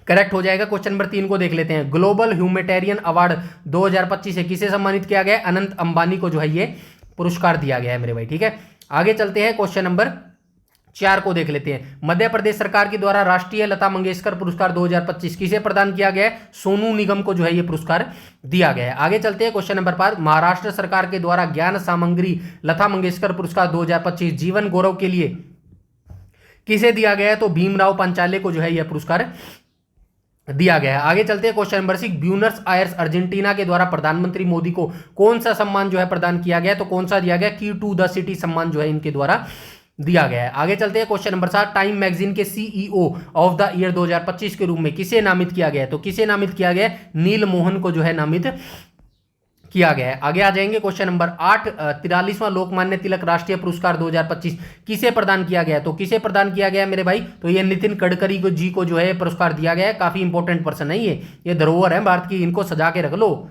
करेक्ट हो जाएगा। क्वेश्चन नंबर 3 को देख लेते हैं। ग्लोबल ह्यूमैनिटेरियन अवार्ड 2025 से किसे सम्मानित किया गया? अनंत अंबानी को जो है ये पुरस्कार दिया गया है मेरे भाई। ठीक है, आगे चलते हैं क्वेश्चन नंबर 4 को देख लेते हैं। मध्य प्रदेश सरकार के द्वारा राष्ट्रीय लता मंगेशकर पुरस्कार 2025 किसे प्रदान किया गया है? सोनू निगम को जो है ये पुरस्कार दिया गया है। आगे चलते हैं क्वेश्चन नंबर 5। महाराष्ट्र सरकार के द्वारा ज्ञान सामग्री लता मंगेशकर पुरस्कार 2025 जीवन गौरव के लिए किसे दिया गया है? तो भीमराव पांचाले को जो है यह पुरस्कार दिया गया है। आगे चलते हैं question number 6। Buenos Aires Argentina के द्वारा प्रधानमंत्री मोदी को कौन सा सम्मान जो है प्रदान किया गया? तो कौन सा दिया गया? की टू द सिटी सम्मान जो है इनके द्वारा दिया गया है। आगे चलते हैं क्वेश्चन नंबर 7। टाइम मैगजीन के सीईओ ऑफ द ईयर 2025 के रूप में किसे नामित किया गया है? तो किसे नामित किया गया है? नील मोहन को जो है नामित किया गया है। आगे आ जाएंगे क्वेश्चन नंबर 8। 43वां लोकमान्य तिलक राष्ट्रीय पुरस्कार 2025 किसे प्रदान किया गया है? तो किसे प्रदान किया गया है मेरे भाई? तो ये नितिन गडकरी को जी को जो है पुरस्कार दिया गया है। काफी इंपॉर्टेंट पर्सन है ये धरोहर है भारत की, इनको सजा के रख लो।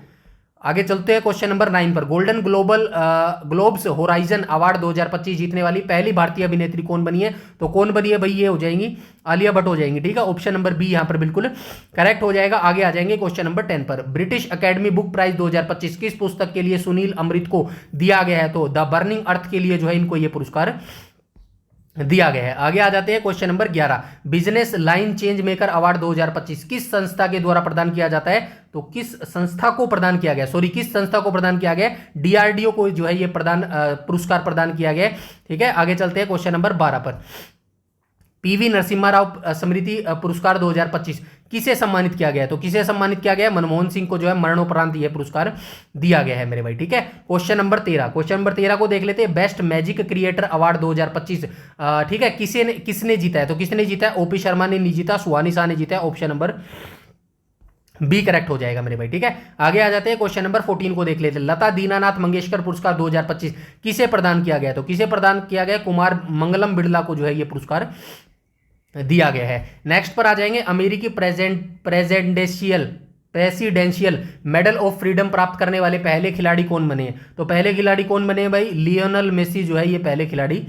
आगे चलते हैं क्वेश्चन नंबर 9 पर। गोल्डन ग्लोब्स होराइजन अवार्ड 2025 जीतने वाली पहली भारतीय अभिनेत्री कौन बनी है? तो कौन बनी है भाई? ये हो जाएंगी आलिया भट्ट हो जाएंगी। ठीक है, ऑप्शन नंबर बी यहां पर बिल्कुल करेक्ट हो जाएगा। आगे आ जाएंगे क्वेश्चन नंबर 10 पर। ब्रिटिश अकेडमी बुक प्राइज 2025 किस पुस्तक के लिए सुनील अमृत को दिया गया है? तो द बर्निंग अर्थ के लिए जो है इनको ये पुरस्कार दिया गया है। आगे आ जाते हैं question number 11। Business line change maker award 2025 किस संस्था के द्वारा प्रदान किया जाता है? तो किस संस्था को प्रदान किया गया? किस संस्था को प्रदान किया गया? डीआरडीओ को जो है ये पुरस्कार प्रदान किया गया। ठीक है, आगे चलते हैं क्वेश्चन नंबर 12 पर। पीवी नरसिम्हा राव स्मृति पुरस्कार 2025 किसे सम्मानित किया गया? तो किसे सम्मानित किया गया? मनमोहन सिंह को जो है मरणोपरांत यह पुरस्कार दिया गया है मेरे भाई। ठीक है, क्वेश्चन नंबर 13 को देख लेते हैं। बेस्ट मैजिक क्रिएटर अवार्ड 2025 ठीक है किसने जीता है? तो किसने जीता है? ओपी शर्मा ने नहीं जीता, सुहानी शाह ने जीता है। ऑप्शन नंबर बी करेक्ट हो जाएगा मेरे भाई। ठीक है, आगे आ जाते हैं क्वेश्चन नंबर 14 को देख लेते हैं। लता दीनानाथ मंगेशकर पुरस्कार 2025 किसे प्रदान किया गया? तो किसे प्रदान किया गया? कुमार मंगलम बिड़ला को जो है ये पुरस्कार दिया गया है। नेक्स्ट पर आ जाएंगे। अमेरिकी प्रेसिडेंशियल मेडल ऑफ फ्रीडम प्राप्त करने वाले पहले खिलाड़ी कौन बने हैं? तो पहले खिलाड़ी कौन बने हैं भाई? लियोनल मेसी जो है ये पहले खिलाड़ी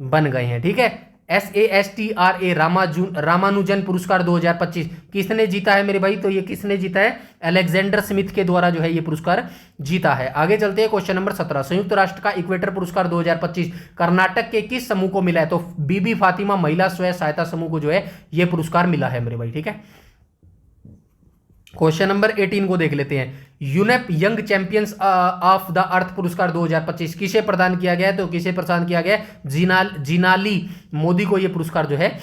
बन गए हैं। ठीक है, SASTRA रामानुजन पुरस्कार 2025 किसने जीता है मेरे भाई? तो ये किसने जीता है? अलेक्जेंडर स्मिथ के द्वारा जो है ये पुरस्कार जीता है। आगे चलते हैं क्वेश्चन नंबर 17। संयुक्त राष्ट्र का इक्वेटर पुरस्कार 2025 कर्नाटक के किस समूह को मिला है? तो बीबी फातिमा महिला स्वयं सहायता समूह को जो है ये पुरस्कार मिला है मेरे भाई। ठीक है, क्वेश्चन नंबर 18 को देख लेते हैं। UNEP young champions of the earth पुरस्कार 2025 किसे प्रदान किया गया है? तो किसे प्रदान किया गया? जिनाली मोदी को यह पुरस्कार जो है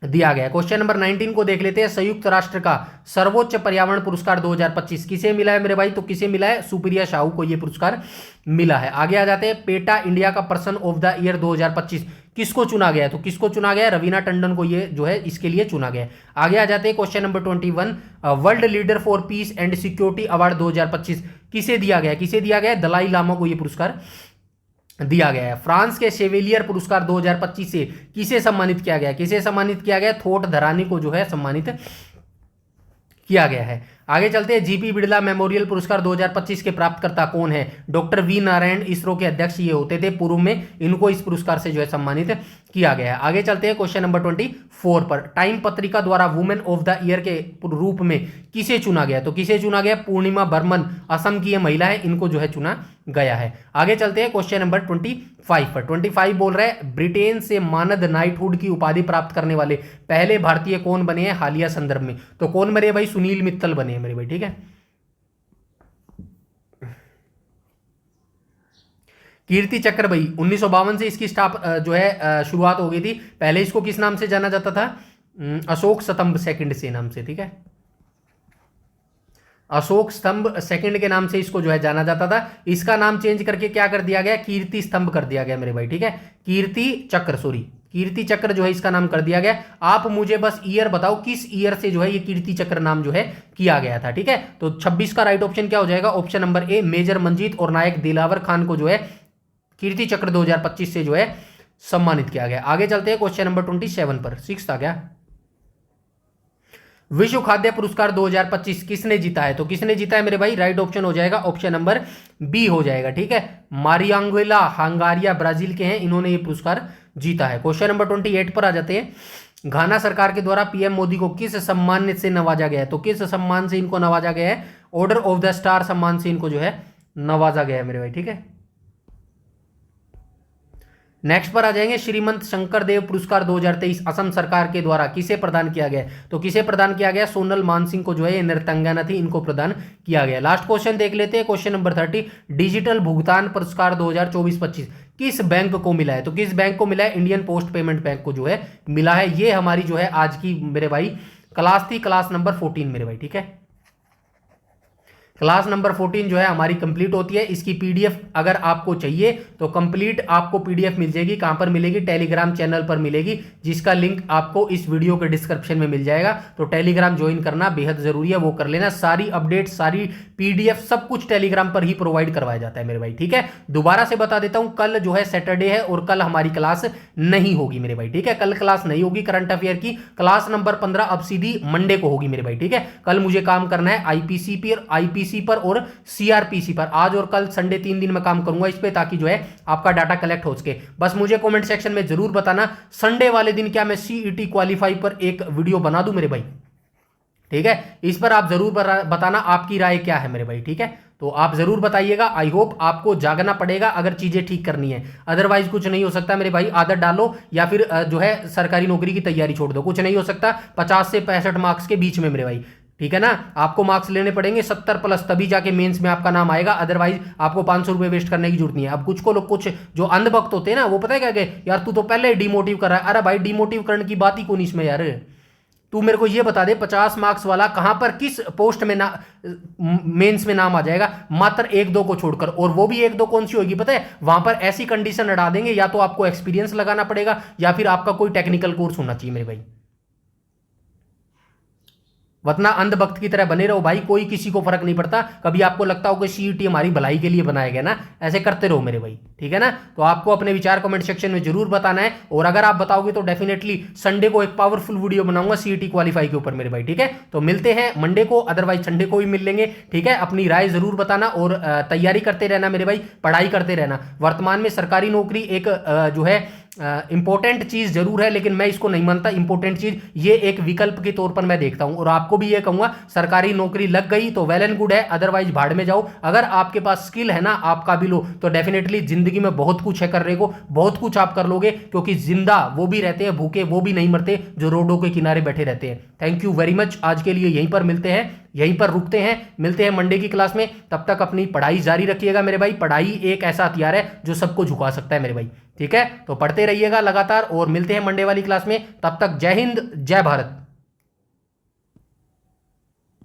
दिया गया। क्वेश्चन नंबर 19 को देख लेते हैं। संयुक्त राष्ट्र का सर्वोच्च पर्यावरण पुरस्कार 2025 किसे मिला है मेरे भाई? तो किसे मिला है? सुप्रिया साहू को यह पुरस्कार मिला है। आगे आ जाते हैं। पेटा इंडिया का पर्सन ऑफ द ईयर 2025 किसको चुना गया? तो किसको चुना गया? रवीना टंडन को ये जो है इसके लिए चुना गया। आगे आ जाते हैं question number 21। World leader for piece and security award 2025 किसे दिया गया? किसे दिया गया? दलाई लामा को यह पुरस्कार दिया गया है। फ्रांस के शेवेलियर पुरस्कार 2025 से किसे सम्मानित किया गया? किसे सम्मानित किया गया? थोट धरानी को जो है सम्मानित किया गया है। आगे चलते हैं। जीपी बिड़ला मेमोरियल पुरस्कार 2025 के प्राप्तकर्ता कौन है? डॉक्टर वी नारायण इसरो के अध्यक्ष ये होते थे पूर्व में, इनको इस पुरस्कार से जो है सम्मानित किया गया है। आगे चलते हैं क्वेश्चन नंबर 24 पर। टाइम पत्रिका द्वारा वुमेन ऑफ द ईयर के रूप में किसे चुना गया? तो किसे चुना गया? पूर्णिमा बर्मन असम की ये महिला है, इनको जो है चुना गया है। आगे चलते हैं क्वेश्चन नंबर 25 पर। 25 बोल रहा है ब्रिटेन से मानद नाइटहुड की उपाधि प्राप्त करने वाले पहले भारतीय कौन बने हैं हालिया संदर्भ में? तो कौन बने भाई? सुनील मित्तल बने मेरे भाई। ठीक है, कीर्ति चक्र भाई 1952 से इसकी जो है शुरुआत हो गई थी। पहले इसको किस नाम से जाना जाता था? अशोक स्तंभ सेकंड से नाम से। ठीक है, अशोक स्तंभ सेकंड के नाम से इसको जो है जाना जाता था। इसका नाम चेंज करके क्या कर दिया गया? कीर्ति स्तंभ कर दिया गया मेरे भाई। ठीक है, कीर्ति चक्र जो है इसका नाम कर दिया गया। आप मुझे बस ईयर बताओ किस ईयर से जो है ये कीर्ति चक्र नाम जो है किया गया था। ठीक है, तो 26 का राइट ऑप्शन क्या हो जाएगा? Option number A major Manjit और नायक दिलावर खान को जो है कीर्ति चक्र 2025 से जो है सम्मानित किया गया। आगे चलते हैं क्वेश्चन नंबर 27 पर। 6 था क्या? विश्व खाद्य पुरस्कार 2025 किसने जीता है? तो किसने जीता है मेरे भाई? राइट ऑप्शन हो जाएगा ऑप्शन नंबर बी हो जाएगा। ठीक है, मारियांगुएला हंगारिया ब्राजील के हैं, इन्होंने ये पुरस्कार जीता है। क्वेश्चन नंबर 28 पर आ जाते हैं। घाना सरकार के द्वारा पीएम मोदी को किस सम्मान से नवाजा गया है? तो किस सम्मान से इनको नवाजा गया है? ऑर्डर ऑफ द स्टार सम्मान से इनको जो है नवाजा गया है मेरे भाई। ठीक है, नेक्स्ट पर आ जाएंगे। श्रीमंत शंकर देव पुरस्कार 2023 असम सरकार के द्वारा किसे प्रदान किया गया? तो किसे प्रदान किया गया? सोनल मानसिंह को जो है, ये नृत्यांगना थी, इनको प्रदान किया गया। लास्ट क्वेश्चन देख लेते हैं, क्वेश्चन नंबर 30। डिजिटल भुगतान पुरस्कार 2024-25 किस बैंक को मिला है? तो किस बैंक को मिला है? इंडियन पोस्ट पेमेंट बैंक को जो है मिला है। ये हमारी जो है आज की मेरे भाई क्लास थी, क्लास नंबर 14 मेरे भाई। ठीक है, क्लास नंबर 14 जो है हमारी कंप्लीट होती है। इसकी पीडीएफ अगर आपको चाहिए तो कंप्लीट आपको पीडीएफ मिल जाएगी। कहां पर मिलेगी? टेलीग्राम चैनल पर मिलेगी, जिसका लिंक आपको इस वीडियो के डिस्क्रिप्शन में मिल जाएगा। तो टेलीग्राम ज्वाइन करना बेहद जरूरी है, वो कर लेना। सारी अपडेट, सारी पीडीएफ, सब कुछ टेलीग्राम पर ही प्रोवाइड करवाया जाता है मेरे भाई। ठीक है, दोबारा से बता देता हूं, कल जो है सैटरडे है और कल हमारी क्लास नहीं होगी मेरे भाई। ठीक है, कल क्लास नहीं होगी करंट अफेयर की। क्लास नंबर 15 अब सीधी मंडे को होगी मेरे भाई। ठीक है, कल मुझे काम करना है आईपीसी पर और सीआरपीसी पर। आज और कल संडे 3 दिन में काम करूंगा इस पे, ताकि जो है आपका डाटा कलेक्ट हो सके। बस मुझे कमेंट सेक्शन में जरूर बताना संडे वाले दिन क्या मैं सीईटी क्वालिफाई पर एक वीडियो बना दूं मेरे भाई। ठीक है, इस पर आप जरूर बताना आपकी राय क्या है मेरे भाई। ठीक है, तो आप जरूर बताइएगा। आई होप आपको जागना पड़ेगा अगर चीजें ठीक करनी है, अदरवाइज कुछ नहीं हो सकता मेरे भाई। आदत डालो या फिर जो है सरकारी नौकरी की तैयारी छोड़ दो, कुछ नहीं हो सकता। 50 से 65 मार्क्स के बीच में मेरे भाई। ठीक है ना, आपको मार्क्स लेने पड़ेंगे 70+, तभी जाके मेंस में आपका नाम आएगा। अदरवाइज आपको 500 रुपए वेस्ट करने की जरूरत नहीं है। अब कुछ को लोग, कुछ जो अंधभक्त होते हैं ना, वो पता है क्या कहे, यार तू तो पहले डिमोटिव कर रहा है। अरे भाई, डिमोटिव करने की बात ही कौन इसमें यार। तू मेरे को ये बता दे, 50 मार्क्स वाला कहां पर किस पोस्ट में ना मेंस में नाम आ जाएगा? मात्र 1-2 को छोड़कर, और वो भी 1-2 कौन सी होगी पता है? वहां पर ऐसी कंडीशन अड़ा देंगे, या तो आपको एक्सपीरियंस लगाना पड़ेगा या फिर आपका कोई टेक्निकल कोर्स होना चाहिए मेरे भाई। वरना अंधभक्त की तरह बने रहो भाई, कोई किसी को फर्क नहीं पड़ता। कभी आपको लगता हो कि सीईटी हमारी भलाई के लिए बनाया गया ना, ऐसे करते रहो मेरे भाई। ठीक है ना, तो आपको अपने विचार कमेंट सेक्शन में जरूर बताना है, और अगर आप बताओगे तो डेफिनेटली संडे को एक पावरफुल वीडियो बनाऊंगा सीईटी क्वालिफाई के ऊपर मेरे भाई। ठीक है, तो मिलते हैं मंडे को, अदरवाइज संडे को भी मिल लेंगे। ठीक है, अपनी राय जरूर बताना और तैयारी करते रहना मेरे भाई, पढ़ाई करते रहना। वर्तमान में सरकारी नौकरी एक जो है इंपॉर्टेंट चीज जरूर है, लेकिन मैं इसको नहीं मानता इंपॉर्टेंट चीज। ये एक विकल्प के तौर पर मैं देखता हूं, और आपको भी ये कहूंगा, सरकारी नौकरी लग गई तो वेल एंड गुड है, अदरवाइज भाड़ में जाओ। अगर आपके पास स्किल है ना, आप काबिल हो, तो डेफिनेटली जिंदगी में बहुत कुछ है करने को, बहुत कुछ आप कर लोगे। क्योंकि जिंदा वो भी रहते हैं, भूखे वो भी नहीं मरते जो रोडों के किनारे बैठे रहते हैं। Thank you very much. आज के लिए यहीं पर मिलते हैं, यहीं पर रुकते हैं, मिलते हैं मंडे की क्लास में। तब तक अपनी पढ़ाई जारी रखिएगा मेरे भाई। पढ़ाई एक ऐसा हथियार है जो सबको झुका सकता है मेरे भाई। ठीक है, तो पढ़ते रहिएगा लगातार, और मिलते हैं मंडे वाली क्लास में। तब तक जय हिंद, जय भारत।